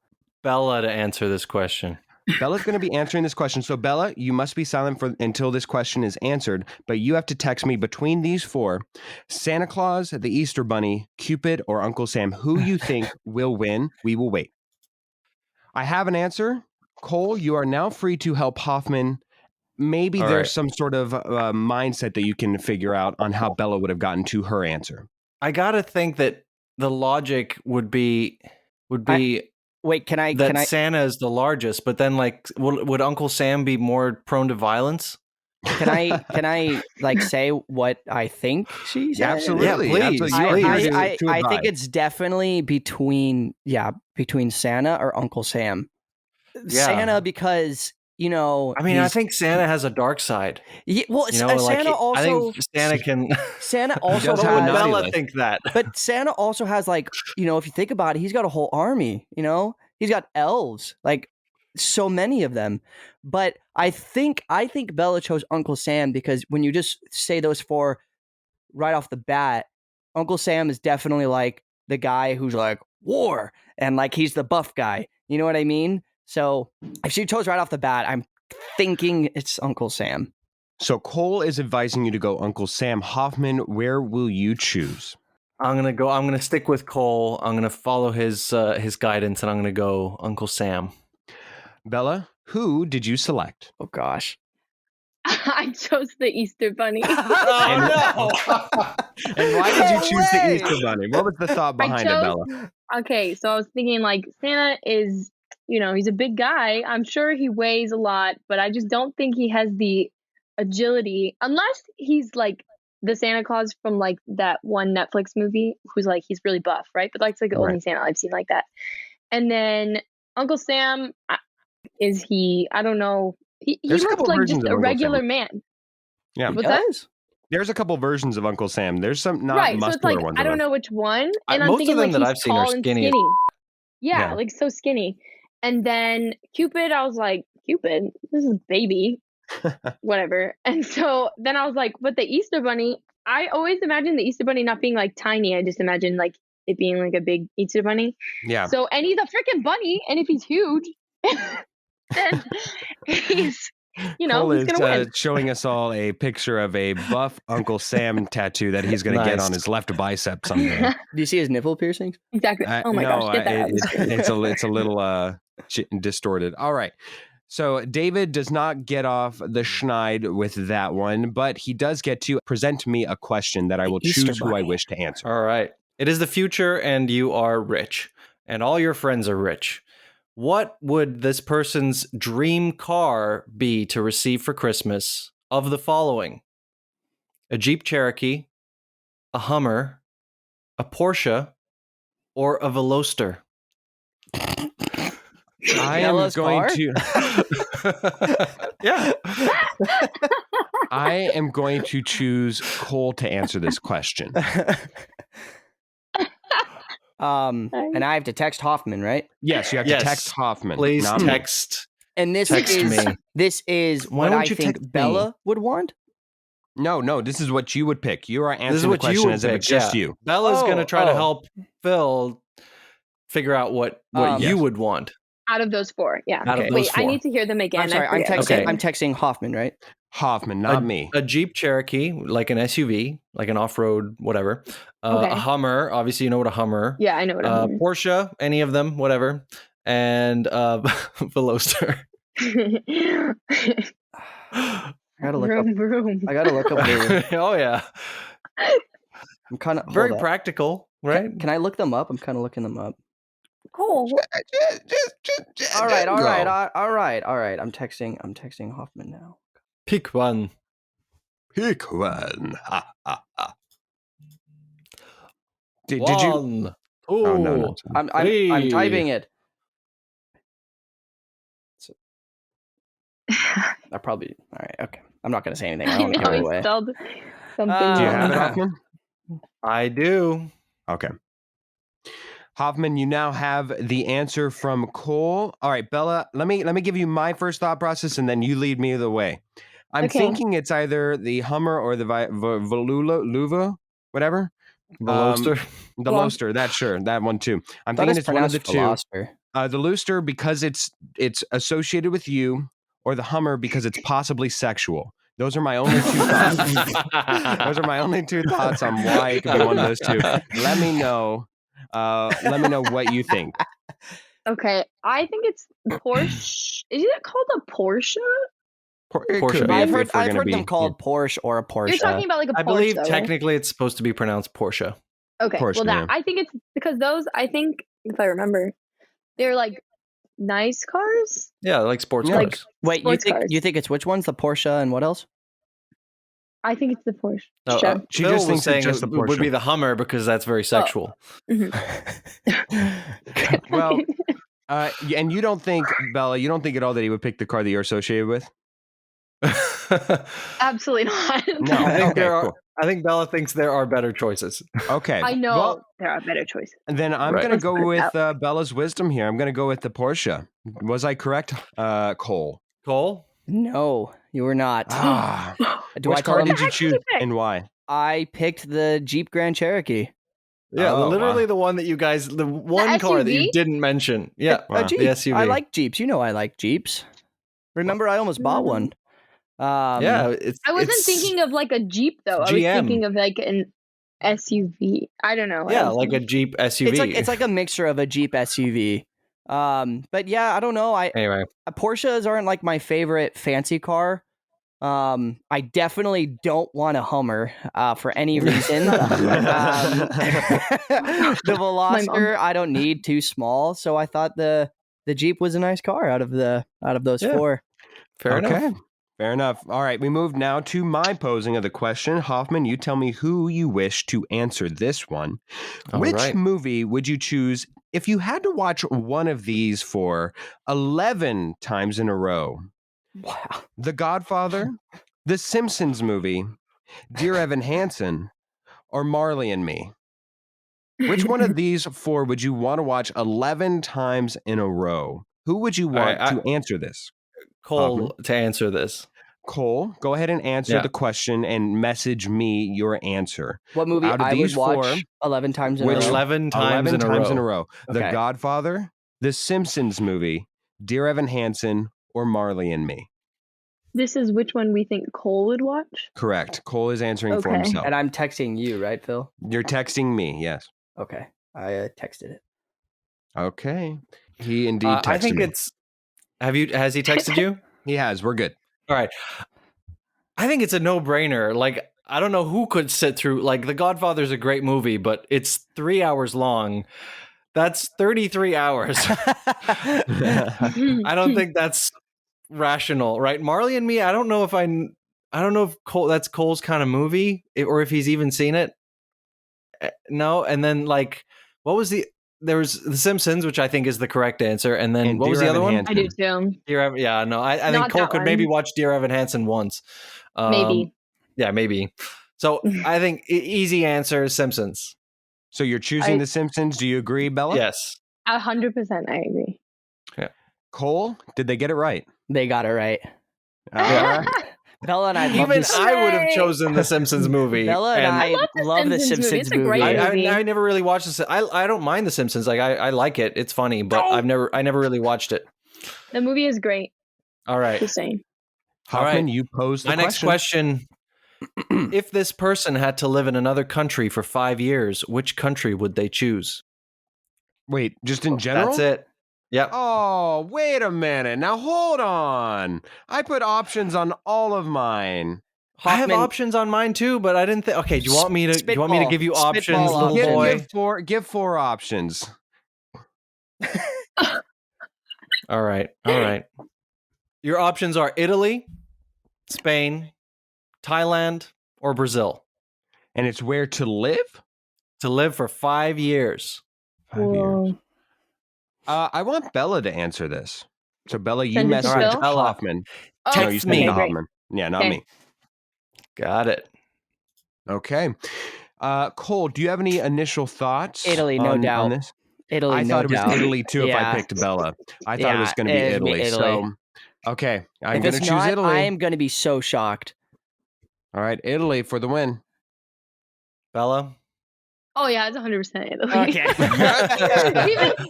Bella to answer this question. Bella's going to be answering this question. So, Bella, you must be silent until this question is answered, but you have to text me between these 4, Santa Claus, the Easter Bunny, Cupid, or Uncle Sam, who you think will win. We will wait. I have an answer. Cole, you are now free to help Hoffman maybe All there's right. some sort of mindset that you can figure out on how Bella would have gotten to her answer. I gotta think that the logic would be Wait, can I? that Santa is the largest, but then like would Uncle Sam be more prone to violence? Can I like say what I think she said? Yeah, absolutely. please, Absolutely. You are here I to think advise. it's definitely between Santa or Uncle Sam. Yeah. Santa, because I mean, I think Santa has a dark side. well, You know, like Santa also I think Santa can. Santa also does have a has naughty Bella list. think that. but Santa also has, like, if you think about it, he's got a whole army. He's got elves, like so many of them. But I think Bella chose Uncle Sam because when you just say those four right off the bat, Uncle Sam is definitely like the guy who's like war, and like he's the buff guy. You know what I mean? So if she chose right off the bat, I'm thinking it's Uncle Sam. So Cole is advising you to go Uncle Sam. Hoffman, where will you choose? I'm gonna stick with Cole. I'm gonna follow his guidance, and I'm gonna go Uncle Sam. Bella, who did you select? Oh gosh. I chose the Easter Bunny. Oh no! And why did you No choose the way! Easter Bunny? What was the thought behind it, chose- Bella? Okay, so I was thinking like Santa is, he's a big guy. I'm sure he weighs a lot, but I just don't think he has the agility unless he's like the Santa Claus from like that one Netflix movie who's like he's really buff, right? But that's like the only Right. Santa I've seen like that. And then Uncle Sam, is he? I don't know. He There's a looks couple like versions just of a Uncle regular Sam. man. Yeah. What's that? There's a couple versions of Uncle Sam. There's some not Right, so it's muscular like ones. I of don't him. know which one, and I'm Most thinking of them like that he's I've seen are tall and skinny. Yeah, Yeah. like so skinny. And then Cupid, I was like, Cupid, this is baby, whatever. And so then I was like, but the Easter Bunny, I always imagine the Easter Bunny not being like tiny. I just imagine like it being like a big Easter Bunny. Yeah. So and he's a freaking bunny, and if he's huge, then he's Cole he's is gonna win. showing us all a picture of a buff Uncle Sam tattoo that he's going to get Nice. on his left bicep someday. Do you see his nipple piercings? Exactly. Oh my no, gosh, get that out of the screen. it's a little distorted. All right. So David does not get off the schneid with that one, but he does get to present me a question that I will Easter choose who I Bunny. wish to answer. All right. It is the future, and you are rich, and all your friends are rich. What would this person's dream car be to receive for Christmas of the following? A Jeep Cherokee, a Hummer, a Porsche, or a Veloster? I am Bella's going car? to Yeah. I am going to choose Cole to answer this question. And I have to text Hoffman, right? Yes, you have Yes. to text Hoffman. Please not me. text. And this Text is me. this is Why what don't I you think text me? Bella would want. No, this is what you would pick. You are answering This is the what you question would as if pick. it's just yeah. you. Bella's going to try to Oh. help Phil figure out what you Yes. would want. Out of those four, yeah. Out of Okay. those Wait, I four. need to hear them again. I'm sorry. I forget. Okay. I'm texting Hoffman, right? Hoffman, not me. A Jeep Cherokee, like an SUV, like an off-road, whatever. Okay. A Hummer, obviously you know what a Hummer. Yeah, I know what I'm doing. Porsche, any of them, whatever. And Veloster. I gotta look up. Vroom. I gotta look up. Oh yeah, I'm kind of very practical, right? Can I look them up? I'm kind of looking them up. Cool. All right. Go. I'm texting Hoffman now. Pick one. Pick one. Ha, ha, ha. Did you? One, two, Oh, no. I'm three. typing it. I probably. All right. Okay. I'm not gonna say anything. I I don't know give it he away. spelled something. Do you have it, Uh, Hoffman? I do. Okay. Hoffman, you now have the answer from Cole. All right, Bella, let me give you my first thought process, and then you lead me the way. I'm Okay. thinking it's either the Hummer or the Luva, whatever. Veloster. The Well, Loster, that one too. I'm thought thinking it's it's one of the pronounced two. Veloster. The Looster because it's associated with you, or the Hummer because it's possibly sexual. Those are my only two thoughts. Those are my only two thoughts on why it could be one of those two. Let me know. Let me know what you think. Okay, I think it's Porsche. Is it called a Porsche? It Porsche. could be I've if heard we're I've gonna heard be them called Porsche or a Porsche. You're talking about like a Porsche, I believe though, right? technically it's supposed to be pronounced Porsche. Okay, Porsche, well yeah. I think it's because those, I think, if I remember, they're like nice cars, Yeah, like sports Yeah. like cars. Wait, sports cars. you think it's which ones? The Porsche and what else? I think it's the Porsche. No, Sure. She Phil just was thinks it's saying just it the would be Porsche. the Hummer because that's very sexual. Well, and you don't think, Bella, you don't think at all that he would pick the car that you're associated with? Absolutely not. No. I think Okay, there are. cool. I think Bella thinks there are better choices. Okay. I know Well, there are better choices. then I'm Right. going to Let's go put it with Bella's wisdom here. I'm going to go with the Porsche. Was I correct, Cole? Cole, No, you were not. Ah, Do which I tell car them? did you What the heck did choose you pick? and why? I picked the Jeep Grand Cherokee. yeah, Oh, literally wow. the one that you guys, the one car that you SUV? didn't mention. Yeah, Wow. A Jeep. the SUV. I like Jeeps. You know I like Jeeps. Remember, I almost bought one. Yeah, it's. I wasn't it's- thinking of like a Jeep though. I was GM. thinking of like an SUV. I don't know. Yeah, like a Jeep SUV. It's like a mixture of a Jeep SUV. But yeah, I don't know. Anyway, Porsches aren't like my favorite fancy car. I definitely don't want a Hummer for any reason. The Veloster I don't need, too small. So I thought the Jeep was a nice car out of those Yeah. four. fair enough. Okay. Fair enough. All right, we move now to my posing of the question. Hoffman, you tell me who you wish to answer this one. All Which right. movie would you choose if you had to watch one of these for 11 times in a row? Wow. The Godfather, The Simpsons movie, Dear Evan Hansen, or Marley and Me? Which one of these four would you want to watch 11 times in a row? Who would you want right, to answer this? Cole to answer this. Cole, go ahead and answer Yeah. the question and message me your answer. What movie Out of I would these four, watch 11 times in which- a row? 11 times 11 times in a row. row. The Okay. Godfather, The Simpsons movie, Dear Evan Hansen, or Marley and Me? This is which one we think Cole would watch. Correct. Cole is answering for Okay. himself. And I'm texting you, right, Phil? You're texting me, yes. Okay. I texted it. Okay. He indeed texted I think me. it's. Has he texted you? He has. We're good. All right. I think it's a no-brainer. Like, I don't know who could sit through. Like, The Godfather's a great movie, but it's 3 hours long. That's 33 hours. I don't think that's rational, right? Marley and Me. I don't know if Cole, that's Cole's kind of movie, or if he's even seen it. No, and then like, what was there was The Simpsons, which I think is the correct answer, and then And what was Dear the other Evan one? Hansen. I do too. Dear Evan, yeah, no, I think Not Cole that could one. maybe watch Dear Evan Hansen once. Maybe. Yeah, maybe. So I think easy answer, Simpsons. So you're choosing I- The Simpsons. Do you agree, Bella? Yes. 100%. I agree. Cole, did they get it right? They got it right. All right. Bella and I love Even this. I would have Hooray! chosen the Simpsons movie. Bella and I love the love the Simpsons movie. Simpsons It's a great movie. movie. I never really watched this. I don't mind the Simpsons. Like I like it. It's funny, but I never really watched it. The movie is great. All right. Just saying. All Hoffman, right. you posed the My next question. If this person had to live in another country for 5 years, which country would they choose? Wait, just in general? That's it. Yep. Oh, wait a minute. Now hold on. I put options on all of mine. I have Hoffman- options on mine too, but I didn't think. Okay, do you want me to Spitball. give you Spitball options, little options. boy? Give four options. All right. Your options are Italy, Spain, Thailand, or Brazil. And it's where to live? To live for 5 years. 5 years. Whoa. I want Bella to answer this. So Bella, you Send it to message Phil? Hoffman. Oh, No, you Text send it me. to great. Hoffman. Yeah, not Okay. me. Got it. Okay. Cole, do you have any initial thoughts? Italy, no on doubt. this? Italy, I no thought it was doubt. Italy too if I Yeah. picked Bella. I thought it was Yeah, going to be it'd be Italy. Italy. So, okay, I'm If going to it's choose not, Italy. I am going to be so shocked. All right, Italy for the win. Bella? Oh yeah, it's 100% Italy. Okay.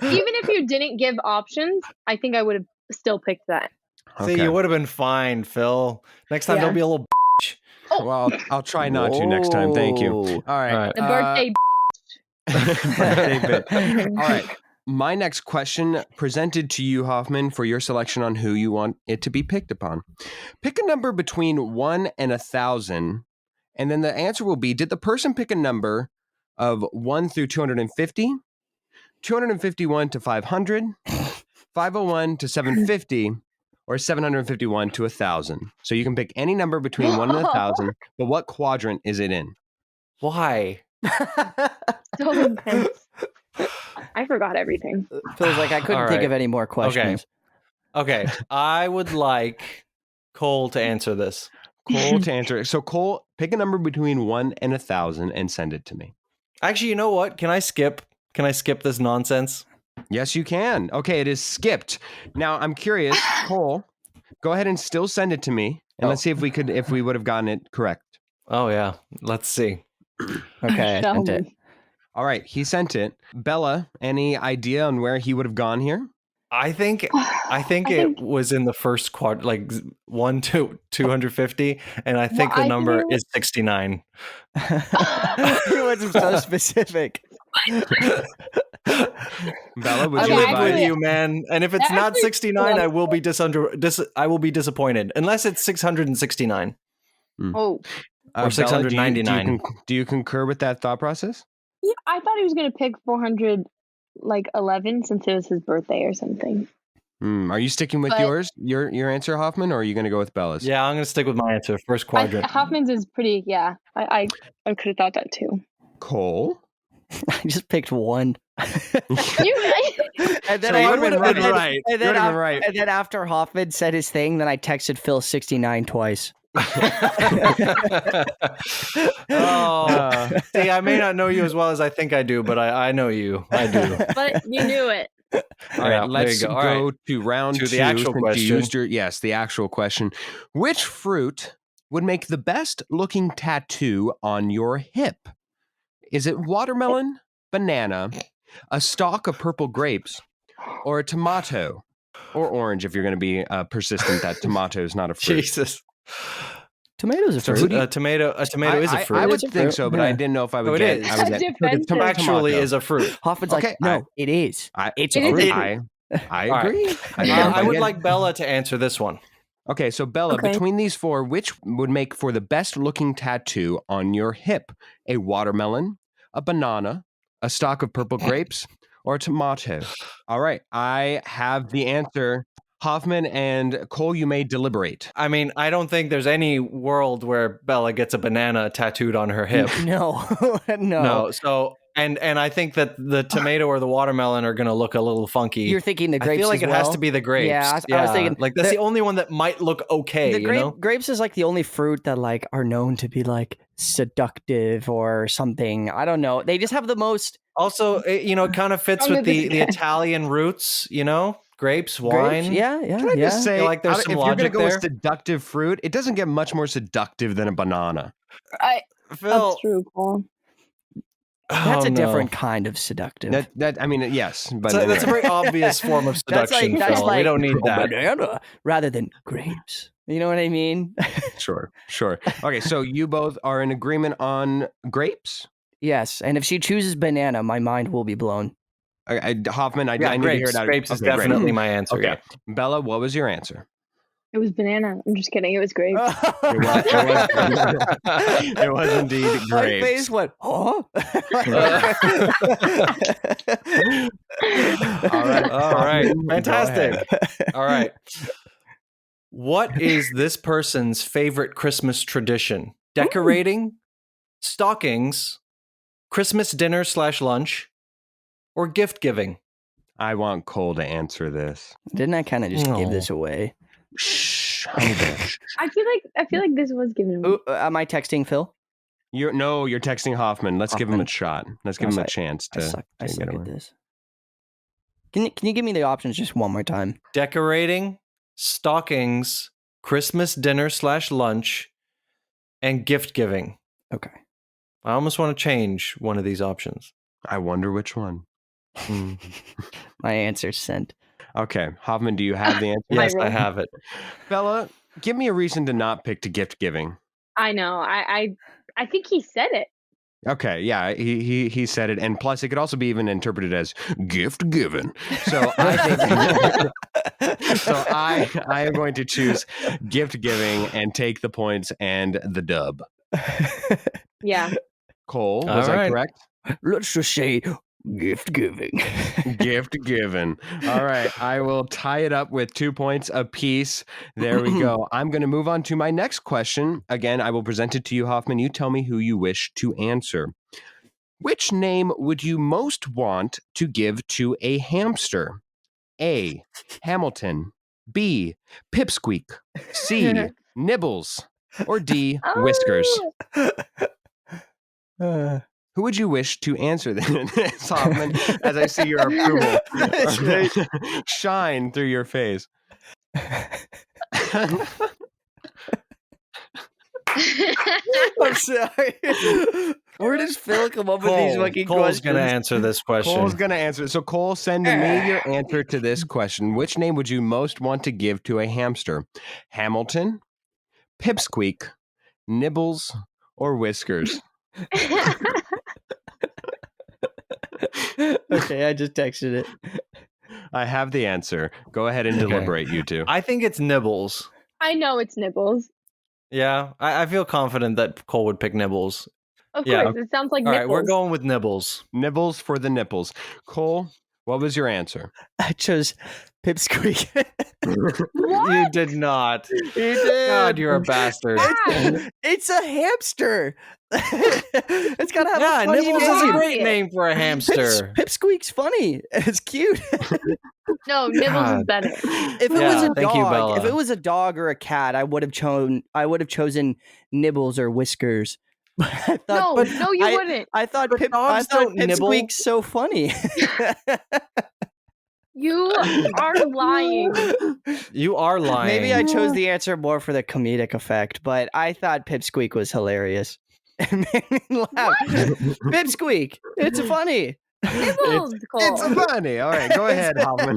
even if you didn't give options, I think I would have still picked that. See, Okay. you would have been fine, Phil. Next time, Yeah. don't be a little Well, I'll try not to next time. Thank you. Whoa. All right. All right. The birthday. Birthday bit. All right. my next question presented to you, Hoffman, for your selection on who you want it to be picked upon. Pick a number between 1 and 1,000, and then the answer will be, did the person pick a number of 1 through 250, 251 to 500, 501 to 750, or 751 to 1,000? So you can pick any number between 1 and 1,000, but what quadrant is it in? Why? So intense. I forgot everything. Feels like I couldn't All think right. of any more questions. Okay, I would like Cole to answer this. Cole to answer it. So Cole, pick a number between 1 and 1,000 and send it to me. Actually, you know what? Can I skip this nonsense? Yes, you can. Okay, it is skipped. Now I'm curious, Cole, go ahead and still send it to me, and let's see if we would have gotten it correct. Oh yeah, let's see. Okay, I sent it. All right, he sent it. Bella, any idea on where he would have gone here? I think it was in the first quad, like 1 to 250, and I think the number is 69. It wasn't so specific. Bella, would I you live advise? with you, man. And if it's not 69, I will be I will be disappointed. Unless it's 669 Oh, or Bella, 699. do you concur with that thought process? yeah, I thought he was gonna pick 411 since it was his birthday or something. Are you sticking with But- your answer, Hoffman, or are you going to go with Bella's? Yeah, I'm gonna stick with my answer. First quadrant. Hoffman's is pretty. Yeah, I could have thought that too. Cole? I just picked one. You And then So I you would've been and right. And You then, would've been after, right. and then after Hoffman said his thing, then I texted Phil 69 twice. Oh, see, I may not know you as well as I think I do, but I know you. I do. but you knew it. All right, Yeah, there let's you go, go. All right. to round To two. the actual since you question. used the actual question. Which fruit would make the best looking tattoo on your hip? Is it watermelon, banana, a stalk of purple grapes, or a tomato? Or orange if you're going to be persistent that tomato is not a fruit. Jesus. Tomatoes are So fruit. who do you- A tomato is a fruit. I would It's a think fruit, so, but I yeah. didn't know if I would Oh, it get. is. I would That's get defensive. Actually, tomato. is a fruit. Hoffman's Okay, like, no, it is. It's It a is fruit. I All right. agree. I don't know if I would get- like Bella to answer this one. Okay, so Bella, Okay. between these four, which would make for the best looking tattoo on your hip? A watermelon, a banana, a stalk of purple grapes, or a tomato? All right, I have the answer. Hoffman and Cole, you may deliberate. I mean, I don't think there's any world where Bella gets a banana tattooed on her hip. No, no. No. So, and I think that the tomato or the watermelon are going to look a little funky. You're thinking the I grapes feel like as it has well? to be the grapes. Yeah, I was thinking like that's the- the only one that might look okay. The you know? grapes is like the only fruit that like are known to be like seductive or something. I don't know. They just have the most Also, it kind of fits with the Italian roots. Grapes, wine. grapes. Yeah, yeah, Can I yeah. just say, feel like there's if some you're going to logic go with there. seductive fruit, it doesn't get much more seductive than a banana. Phil, That's true, Paul. That's oh, a no. different kind of seductive. I mean, yes, but So that's a anyway. very obvious form of That's seduction. like Phil. We don't need that. banana rather than grapes. You know what I mean? Sure. Okay, so you both are in agreement on grapes? Yes, and if she chooses banana, my mind will be blown. Hoffman, I Yeah, need to hear grapes. it out. Grapes is Okay, great. definitely my answer. Okay. Yeah. Bella, what was your answer? It was banana. I'm just kidding. It was grapes. It was indeed My grapes. face went, huh? All right. Hoffman, go Fantastic. ahead. All right. What is this person's favorite Christmas tradition? Decorating, stockings, Christmas dinner / lunch, or gift giving? I want Cole to answer this. Didn't I kind of just give No. this away? Shh. Shh. I feel like this was given. Ooh, am I texting Phil? You're texting Hoffman. Let's give him a Hoffman. shot. Let's give him a chance I to. suck. I to suck get at away. this. Can you give me the options just one more time? Decorating, stockings, Christmas dinner / lunch, and gift giving. Okay. I almost want to change one of these options. I wonder which one. My answer's sent. Okay, Hoffman, do you have the answer? Yes, I roll. have it. Bella, give me a reason to not pick to gift giving. I know. I think he said it. Okay, yeah, he said it, and plus it could also be even interpreted as gift given. So I think, I am going to choose gift giving and take the points and the dub. Yeah. Cole, All was I right. correct? Let's just say gift giving. Gift given. All right, I will tie it up with 2 points apiece. There we go. I'm going to move on to my next question. Again, I will present it to you, Hoffman. You tell me who you wish to answer. Which name would you most want to give to a hamster? A. Hamilton. B. Pipsqueak. C. Nibbles. Or D. Whiskers. Uh, Who would you wish to answer this, Hoffman, as I see your approval shine through your face? I'm sorry. Where does Phil come up with these fucking Cole's questions? going to answer this question. Cole's going to answer it. So, Cole, send me your answer to this question. Which name would you most want to give to a hamster? Hamilton, Pipsqueak, Nibbles, or Whiskers? Okay, I just texted it. I have the answer. Go ahead and Okay. deliberate, you two. I think it's Nibbles. I know it's Nibbles. Yeah, I feel confident that Cole would pick Nibbles. Of Yeah. course, it sounds like All nipples. right, we're going with Nibbles. Nibbles for the nipples. Cole, what was your answer? I chose Pipsqueak. You did not. You did. God, you're a bastard. It's a hamster. It's gotta have Yeah, a funny Nibbles name. is a great name for a hamster. Pipsqueak's funny. It's cute. No, Nibbles God. is better. If it Yeah, was a thank you, dog, Bella. if it was a dog or a cat, I would have chosen Nibbles or Whiskers. I thought, No, you wouldn't. I thought But dogs don't nibble. Pipsqueak's so funny. You are lying. You are lying. Maybe I chose the answer more for the comedic effect, but I thought Pipsqueak was hilarious. It made me laugh. Pipsqueak, it's funny. Nibbles, Cole. It's funny. All right, go ahead, Hoffman.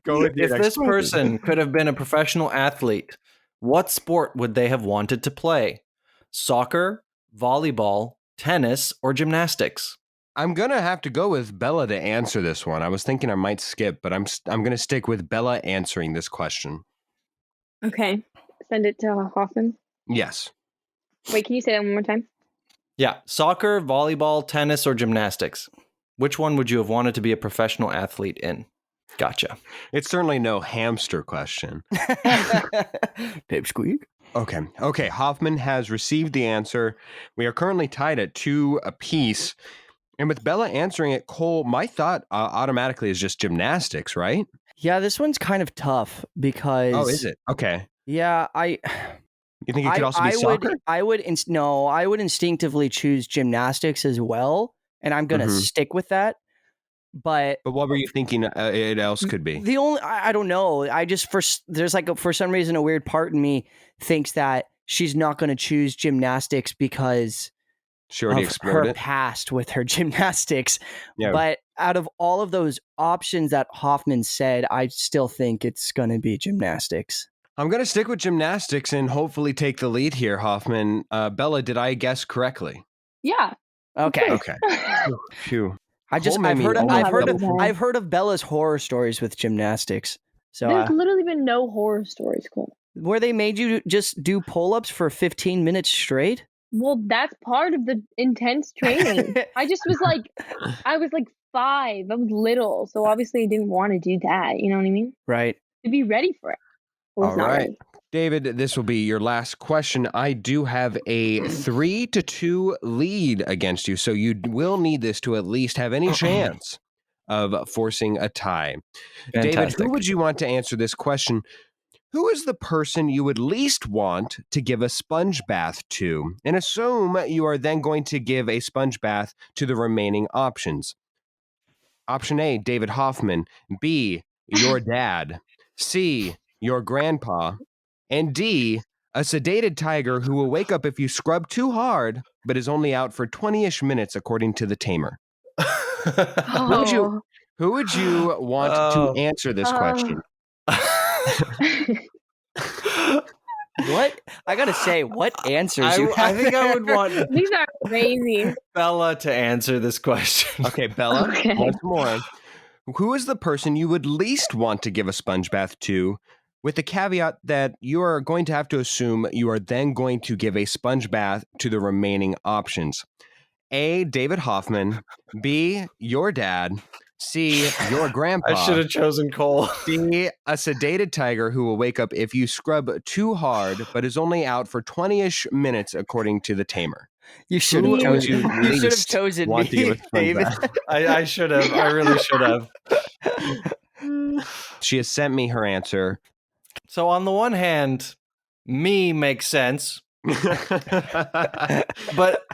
Go with your If this person could have been a professional athlete, what sport would they have wanted to play? Soccer, volleyball, tennis, or gymnastics? I'm gonna have to go with Bella to answer this one. I was thinking I might skip, but I'm gonna stick with Bella answering this question. Okay. Send it to Hoffman. Yes. Wait, can you say that one more time? Yeah, soccer, volleyball, tennis, or gymnastics. Which one would you have wanted to be a professional athlete in? Gotcha. It's certainly no hamster question. Pipsqueak. Okay. Hoffman has received the answer. We are currently tied at 2 apiece. And with Bella answering it, Cole, my thought automatically is just gymnastics, right? Yeah, this one's kind of tough because. Oh, is it? Okay. Yeah, You think it could also be soccer? I would instinctively choose gymnastics as well, and I'm gonna stick with that. But what were you thinking it else could be? the only I don't know. I just there's for some reason a weird part in me thinks that she's not gonna choose gymnastics because She already of explored her it. past with her gymnastics. Yeah. But out of all of those options that Hoffman said, I still think it's gonna be gymnastics. I'm going to stick with gymnastics and hopefully take the lead here, Hoffman. Bella, did I guess correctly? Yeah. Okay. Okay. Phew. I've heard of Bella's horror stories with gymnastics. So There's literally been no horror stories, Cole. where they made you just do pull-ups for 15 minutes straight? Well, that's part of the intense training. I was like 5. I was little, so obviously I didn't want to do that. You know what I mean? Right. To be ready for it. All right. David, this will be your last question. I do have a 3-2 lead against you, so you will need this to at least have any chance of forcing a tie. Fantastic. David, who would you want to answer this question? Who is the person you would least want to give a sponge bath to? And assume you are then going to give a sponge bath to the remaining options. Option A, David Hoffman. B, your dad. C, your grandpa. And D, a sedated tiger who will wake up if you scrub too hard, but is only out for 20-ish minutes according to the tamer. Oh. Who would you want to answer this question? What? I gotta say, what answers you I have think I would there? want These are crazy. Bella to answer this question. Okay, Bella, Okay. once more. Who is the person you would least want to give a sponge bath to, with the caveat that you are going to have to assume you are then going to give a sponge bath to the remaining options? A, David Hoffman. B, your dad. C, your I grandpa. should have chosen Cole. D, a sedated tiger who will wake up if you scrub too hard, but is only out for 20-ish minutes, according to the tamer. You should Who have would chosen. you You should have least chosen want to give a me, sponge David. bath? I should have. I really should have. She has sent me her answer. So on the one hand, me makes sense, but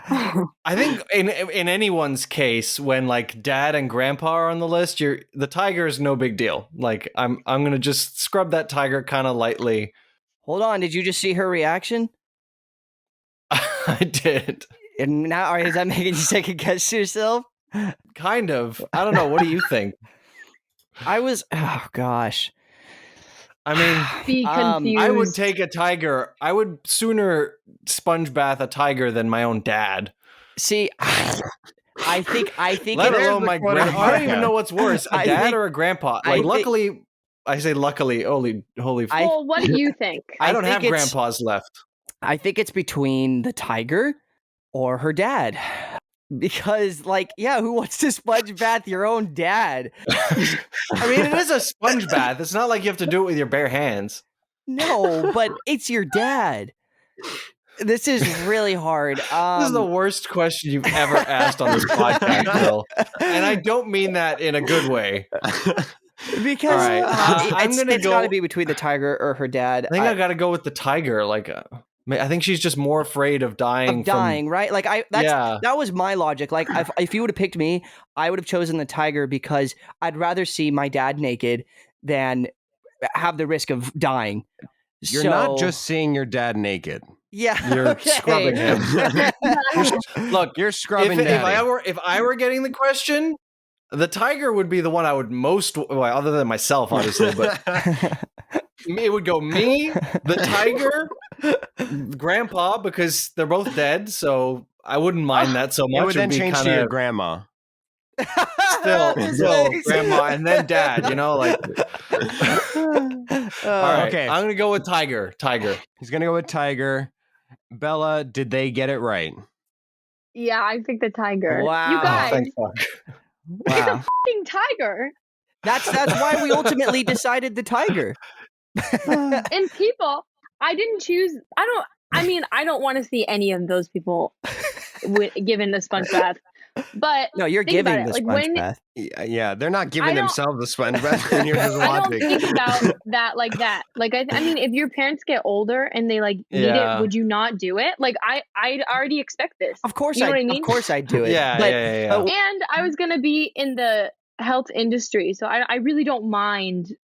I think in anyone's case, when like dad and grandpa are on the list, the tiger is no big deal. Like I'm gonna just scrub that tiger kind of lightly. Hold on, did you just see her reaction? I did. And now, is that making you second guess yourself? Kind of. I don't know. What do you think? Oh gosh. I mean, Be confused. I would take a tiger. I would sooner sponge bath a tiger than my own dad. See, I think Let it- alone my grandpa. I don't even know what's worse, a I dad think- or a grandpa. I Like, think- luckily, I say luckily. Holy! Well, what do you think? I don't think have it's- grandpas left. I think it's between the tiger or her dad. Because, like, yeah, who wants to sponge bath your own dad? I mean, it is a sponge bath. It's not like you have to do it with your bare hands. No, but it's your dad. This is really hard. This is the worst question you've ever asked on this podcast, Bill. And I don't mean that in a good way. Because All right, I'm it's gonna got to go- be between the tiger or her dad. I think I got to go with the tiger. Like, I think she's just more afraid of dying. Of dying, right? Like Yeah. that was my logic. Like if you would have picked me, I would have chosen the tiger because I'd rather see my dad naked than have the risk of dying. You're not just seeing your dad naked. Yeah, You're okay. scrubbing him. Look, You're scrubbing if daddy. if I were getting the question, the tiger would be the one I would most, well, other than myself, obviously, but it would go me, the tiger, grandpa, because they're both dead, so I wouldn't mind that so much. It would then It'd be change to kinda your grandma. still grandma, and then dad. You know, like. All right, Okay. I'm gonna go with tiger. Tiger. He's going to go with tiger. Bella, did they get it right? Yeah, I picked the tiger. Wow. You Oh, guys, thank fuck. Wow. f***ing tiger. That's why we ultimately decided the tiger. And people, I didn't choose. I don't want to see any of those people given the sponge bath. But No, you're think about giving it, the like, sponge when- bath. Yeah, they're not I giving don't- themselves a sponge bath, and you're just I don't watching. think about that like that. Like I mean, if your parents get older and they like need Yeah. it, would you not do it? Like I already expect this. Of course, You know what I mean? Of course, I do it. Yeah, but, yeah. but And I was gonna be in the health industry, so I really don't mind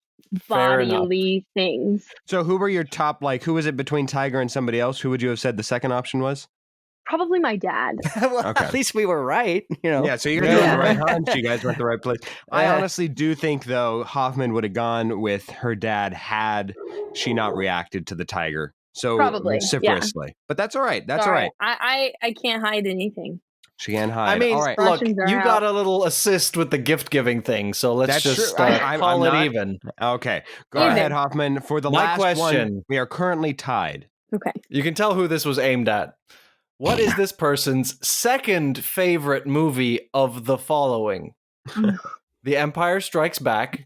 Fair enough. bodily things. So who were your top, like, who was it between tiger and somebody else? Who would you have said the second option was? Probably my dad. well, Okay. at least we were right. You know. Yeah, so you're Yeah. doing the right hunch. You guys went the right place. I Yeah. honestly do think, though, Hoffman would have gone with her dad had she not reacted to the tiger so Probably, yeah. vociferously. But that's all right. That's Sorry. all right. I can't hide anything. She can hide. I mean, all right. look, Russians are you out. got a little assist with the gift giving thing, so let's That's just true. call I'm it not- even. Okay. Go Even. ahead, Hoffman. For the My last one, question. we are currently tied. Okay. You can tell who this was aimed at. What is this person's second favorite movie of the following? The Empire Strikes Back,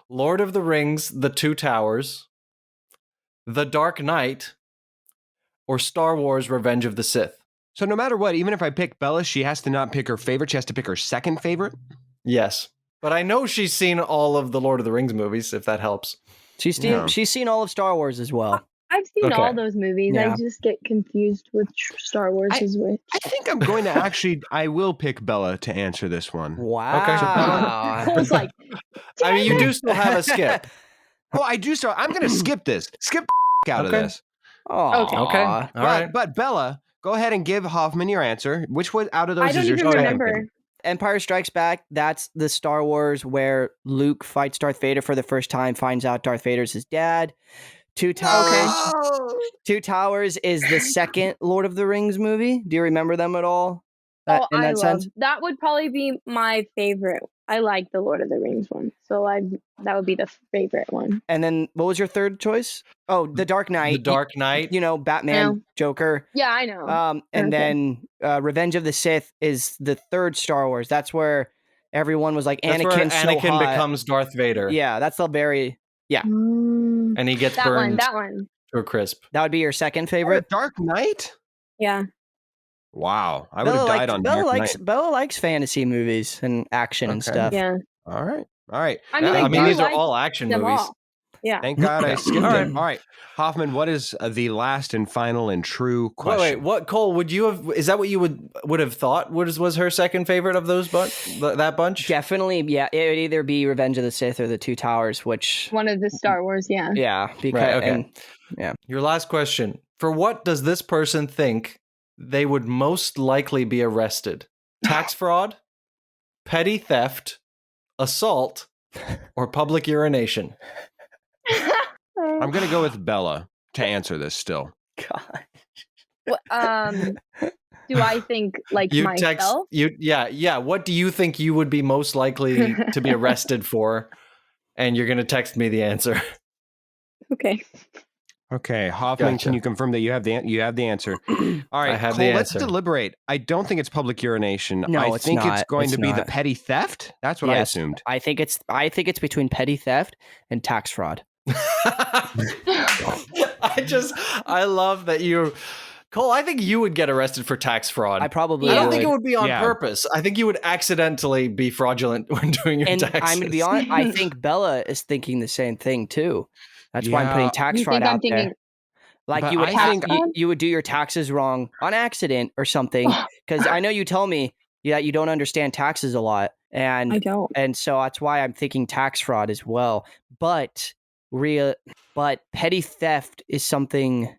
Lord of the Rings, The Two Towers, The Dark Knight, or Star Wars Revenge of the Sith? So no matter what, even if I pick Bella, she has to not pick her favorite. She has to pick her second favorite. Yes. But I know she's seen all of the Lord of the Rings movies, if that helps. She's seen Yeah. she's seen all of Star Wars as well. I've seen Okay. all those movies. Yeah. I just get confused with Star Wars is which. I think I'm going to actually, I will pick Bella to answer this one. Wow. I was like, I mean, you do still have a skip. Oh, I do start. I'm going to skip this. Skip the out of Okay. this. Aw. Okay. All But, right. but Bella, go ahead and give Hoffman your answer. Which one out of those I don't is your even second remember. favorite? Empire Strikes Back, that's the Star Wars where Luke fights Darth Vader for the first time, finds out Darth Vader's his dad. Two Towers. No! Two Towers is the second Lord of the Rings movie. Do you remember them at all? Oh, In I that love sense? that. Would probably be my favorite. I like the Lord of the Rings one, so that would be the favorite one. And then what was your third choice? Oh, The Dark Knight. The Dark Knight. You know, Batman, No. Joker. Yeah, I know. And Okay. then Revenge of the Sith is the third Star Wars. That's where everyone was like, That's where Anakin's so Anakin hot. becomes Darth Vader. Yeah, that's the very. Yeah, And he gets that burned That one. to a crisp. that would be your second The favorite. Dark Knight? Yeah. Wow. I would have died on Dark Knight. Bella likes fantasy movies and action and Okay. stuff. Yeah. All right. All right. I mean, I mean, do these are like all action them movies. all. Yeah. Thank God I skipped All it. right. All right. Hoffman, what is the last and final and true question? Wait, what, Cole? Would you have? Is that what you would have thought? Was her second favorite of those that bunch? Definitely, yeah. It would either be Revenge of the Sith or The Two Towers, which One of the Star Wars, yeah. yeah, because Right, okay. yeah. Your last question. For what does this person think they would most likely be arrested? Tax fraud, petty theft, assault, or public urination? I'm going to go with Bella to answer this still. God. Do I think like You myself? yeah. What do you think you would be most likely to be arrested for? And you're gonna text me the answer. Okay. Okay, Hoffman, Gotcha. can you confirm that you have the answer? All right, I have Cole, the let's answer. deliberate. I don't think it's public urination. No, I it's think it's not. going It's to be the not. petty theft. That's what I Yes, assumed. I think it's between petty theft and tax fraud. I love that you, Cole. I think you would get arrested for tax fraud. I probably I don't would. think it would be on Yeah. purpose. I think you would accidentally be fraudulent when doing your And taxes. I'm gonna be honest. I think Bella is thinking the same thing too. That's why I'm putting Yeah. tax You fraud think I'm out there. thinking Like But you would I have, think- you would do your taxes wrong on accident or something. Because I know you tell me that you don't understand taxes a lot, I and don't. so that's why I'm thinking tax fraud as well. But petty theft is something.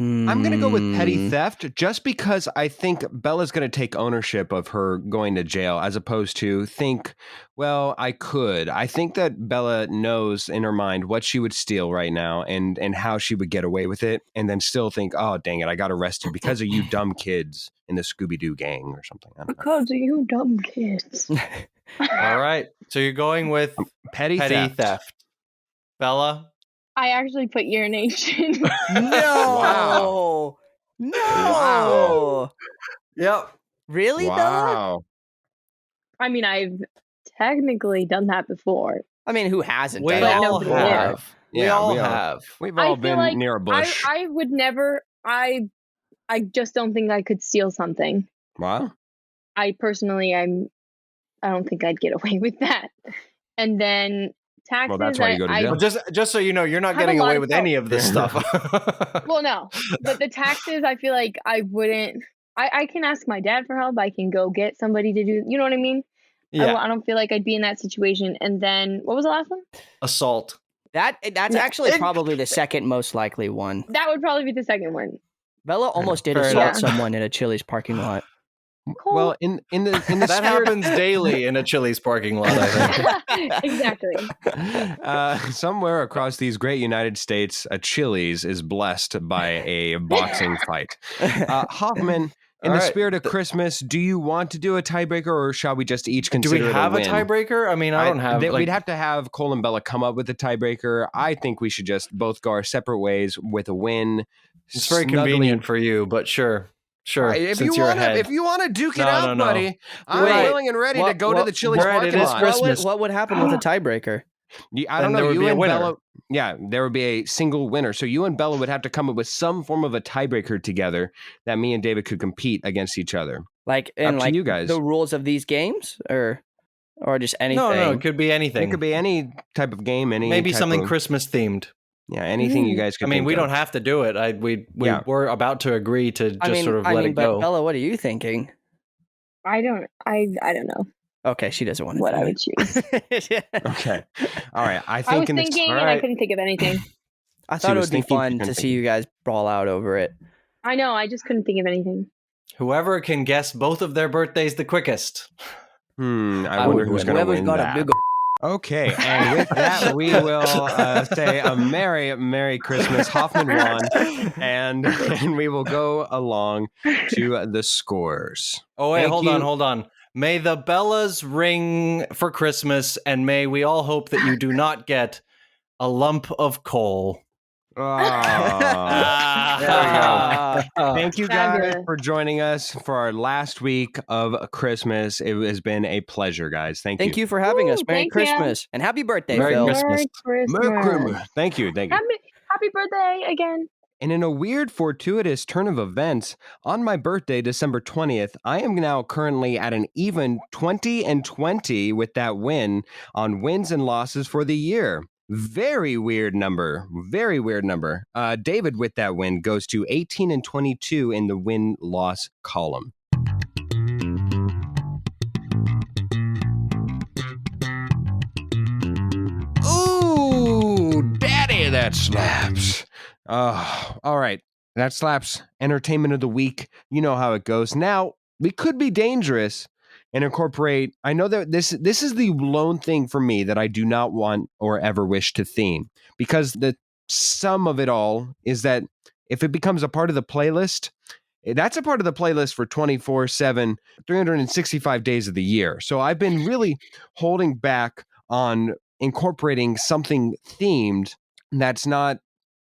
I'm going to go with petty Hmm. theft just because I think Bella's going to take ownership of her going to jail as opposed to think, well, I could. I think that Bella knows in her mind what she would steal right now and how she would get away with it and then still think, oh, dang it, I got arrested because of you dumb kids in the Scooby-Doo gang or something. I don't know. Because of you dumb kids. All right. So you're going with Petty theft. Bella? I actually put urination. No, no, Wow. Yep. really, Bella? Wow. I mean, I've technically done that before. I mean, who hasn't? We done But that all nobody before? have. We Yeah, all we are. have. We've I all feel been like near a bush. I would never. I just don't think I could steal something. Wow. I personally, I don't think I'd get away with that. And then taxes. Well, that's why you go to jail. Well, just so you know, you're not Have a getting lot away of with help. any of this stuff. Well, no, but the taxes, I feel like I wouldn't. I can ask my dad for help. I can go get somebody to do. You know what I mean? Yeah. I don't feel like I'd be in that situation. And then what was the last one? Assault. That's No, actually probably the second most likely one. That would probably be the second one. Bella almost did Fair assault enough. someone in a Chili's parking lot. Cool. Well, in the That spirit- happens daily in a Chili's parking lot, I think. Exactly. Somewhere across these great United States, a Chili's is blessed by a boxing fight. Hoffman, in All the right. spirit of Christmas, do you want to do a tiebreaker, or shall we just each Do consider we it have a win? tiebreaker? I mean, I don't have. We'd have to have Cole and Bella come up with a tiebreaker. I think we should just both go our separate ways with a win. It's very Snugly- convenient for you, but sure. If Since you're ahead. you want to duke it No, out, no. buddy, I'm Wait, willing and ready to go to the Chili's Brad, parking it is lot. Christmas. What would happen with a tiebreaker? I don't Then know. there would You be a and winner. Bella, yeah, there would be a single winner. So you and Bella would have to come up with some form of a tiebreaker together that me and David could compete against each other. Like Up in to like you guys. the rules of these games, or just anything? No, it could be anything. It could be any type of game, any Maybe type something of- Christmas themed. Yeah, anything you guys could. I mean, think we of. don't have to do it. We Yeah. were about to agree to just I mean, sort of let it but go. Bella, what are you thinking? I don't know Okay, she doesn't want to. what I would choose. Okay, all right. I I think was in this. thinking all and I right. couldn't think of anything. I She thought it was would be thinking, fun couldn't to think. see you guys brawl out over it. I know, I just couldn't think of anything. Whoever can guess both of their birthdays the quickest. I I wonder would who's win. going to Whoever's win got that. a big Okay, and with that, we will say a Merry Christmas. Hoffman won, and we will go along to the scores. Oh, wait, Thank hold you. on. May the bellas ring for Christmas, and may we all hope that you do not get a lump of coal. Ah, there we go. Thank you guys Fabulous. for joining us for our last week of Christmas. It has been a pleasure, guys. Thank Thank you for having us. Woo, Merry thank you. Christmas and happy birthday, Merry Phil. Christmas. Merry Christmas. Thank you. Happy birthday again. And in a weird, fortuitous turn of events, on my birthday, December 20th, I am now currently at an even 20-20 with that win on wins and losses for the year. Very weird number. David, with that win, goes to 18-22 in the win-loss column. Ooh, daddy, that slaps. All right. That slaps. Entertainment of the week. You know how it goes. Now, we could be dangerous and incorporate. I know that this is the lone thing for me that I do not want or ever wish to theme, because the sum of it all is that if it becomes a part of the playlist, that's a part of the playlist for 24/7, 365 days of the year. So I've been really holding back on incorporating something themed that's not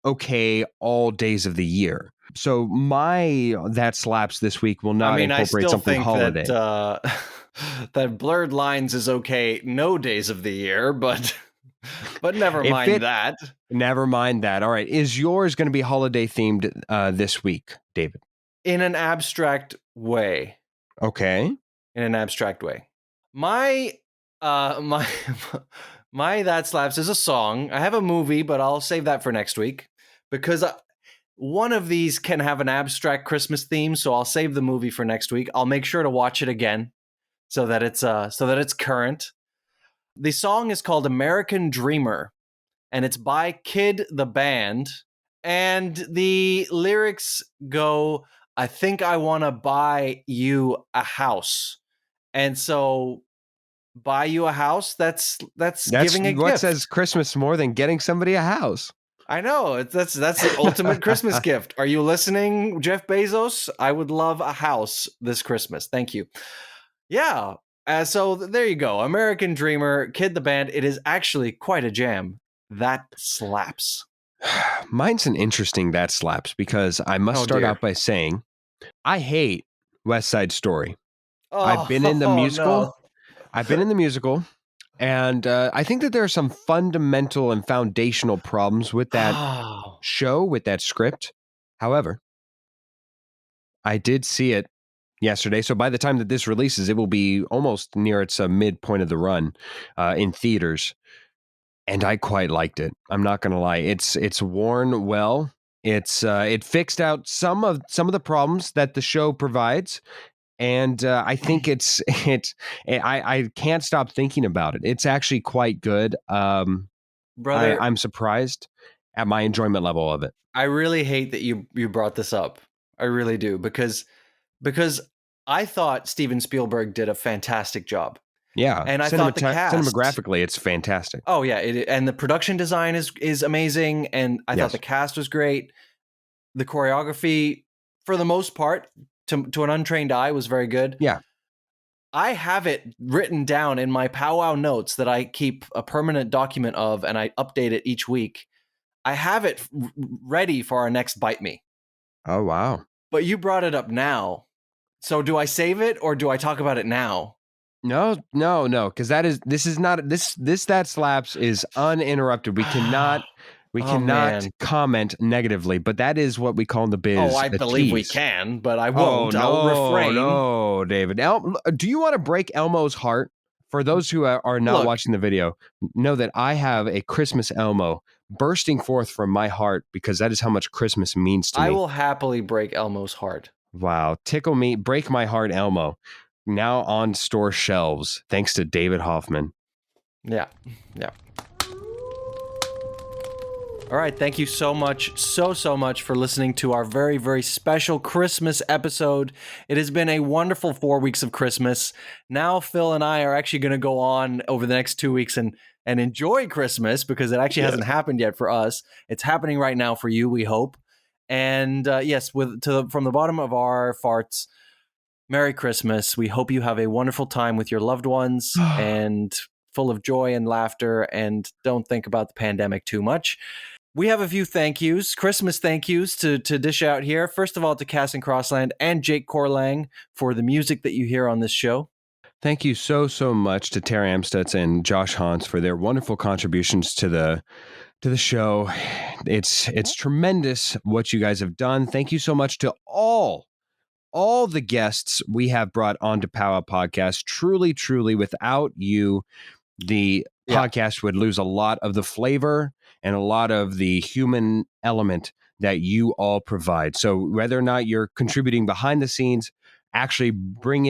okay all days of the year. So my that slaps this week will not I mean, I incorporate still something think holiday. that that blurred lines is okay no days of the year, but never If mind it- that. Never mind that. All right. Is yours going to be holiday themed this week, David? In an abstract way. Okay. In an abstract way. My my that slaps is a song. I have a movie, but I'll save that for next week because one of these can have an abstract Christmas theme, so I'll save the movie for next week. I'll make sure to watch it again so that it's current. The song is called American Dreamer, and it's by Kid the Band, and the lyrics go, I think I want to buy you a house. And so buy you a house, that's giving a what gift. says Christmas more than getting somebody a house. I know. That's the ultimate Christmas gift. Are you listening, Jeff Bezos? I would love a house this Christmas. Thank you. Yeah. So there you go. American Dreamer, Kid the Band. It is actually quite a jam. That slaps. Mine's an interesting that slaps because I must start out by saying I hate West Side Story. I've been in the musical. No. I've been in the musical, and I think that there are some fundamental and foundational problems with that show, with that script. However, I did see it yesterday, so by the time that this releases, it will be almost near its midpoint of the run in theaters, and I quite liked it. I'm not going to lie; it's worn well. It fixed out some of the problems that the show provides. And I think I can't stop thinking about it. It's actually quite good. Brother, I'm surprised at my enjoyment level of it. I really hate that you brought this up. I really do, because I thought Steven Spielberg did a fantastic job. Yeah, and I thought the cast, cinematographically, it's fantastic. Oh yeah, and the production design is amazing, and I thought the cast was great. The choreography, for the most part, to an untrained eye, was very good. Yeah. I have it written down in my Powwow notes that I keep a permanent document of, and I update it each week. I have it ready for our next Bite Me. Oh, wow. But you brought it up now. So do I save it or do I talk about it now? No, because that slaps is uninterrupted. We cannot comment negatively, but that is what we call in the biz. Oh, I believe we can, but I won't. I'll refrain. No, David. Do you want to break Elmo's heart? For those who are not watching the video, know that I have a Christmas Elmo bursting forth from my heart because that is how much Christmas means to me. I will happily break Elmo's heart. Wow. Tickle me, break my heart, Elmo. Now on store shelves, thanks to David Hoffman. Yeah. All right. Thank you so much, so much for listening to our very, very special Christmas episode. It has been a wonderful 4 weeks of Christmas. Now, Phil and I are actually going to go on over the next 2 weeks and enjoy Christmas because it actually hasn't happened yet for us. It's happening right now for you, we hope. And yes, from the bottom of our farts, Merry Christmas. We hope you have a wonderful time with your loved ones and full of joy and laughter, and don't think about the pandemic too much. We have a few thank yous, Christmas thank yous to dish out here. First of all, to Cass and Crossland and Jake Corlang for the music that you hear on this show. Thank you so much to Terry Amstutz and Josh Hans for their wonderful contributions to the show. It's tremendous what you guys have done. Thank you so much to all the guests we have brought onto Powwow Podcast. Truly, without you, the podcast would lose a lot of the flavor and a lot of the human element that you all provide. So whether or not you're contributing behind the scenes, actually bringing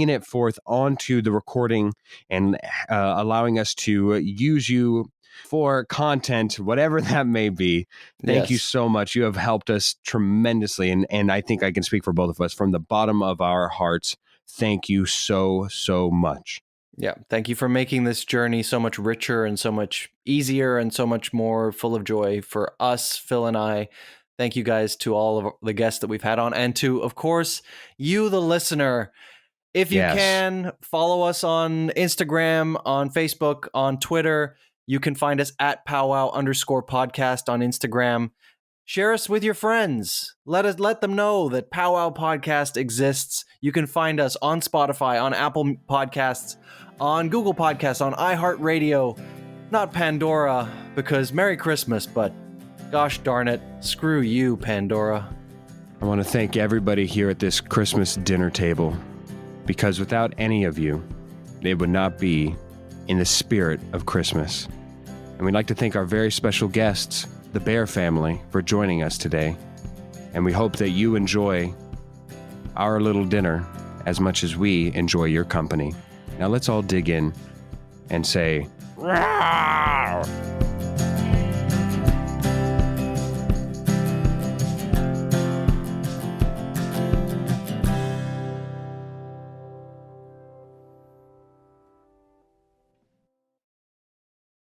it forth onto the recording and allowing us to use you for content, whatever that may be. Thank you so much. You have helped us tremendously. And I think I can speak for both of us from the bottom of our hearts. Thank you so much. Yeah. Thank you for making this journey so much richer and so much easier and so much more full of joy for us, Phil and I. Thank you guys to all of the guests that we've had on, and to, of course, you, the listener. If you can, follow us on Instagram, on Facebook, on Twitter. You can find us at powwow_podcast on Instagram. Share us with your friends. Let them know that Powwow Podcast exists. You can find us on Spotify, on Apple Podcasts, on Google Podcasts, on iHeartRadio. Not Pandora, because Merry Christmas, but gosh darn it, screw you, Pandora. I want to thank everybody here at this Christmas dinner table, because without any of you, it would not be in the spirit of Christmas. And we'd like to thank our very special guests, the Bear family, for joining us today. And we hope that you enjoy our little dinner as much as we enjoy your company. Now let's all dig in and say, "Rawr!"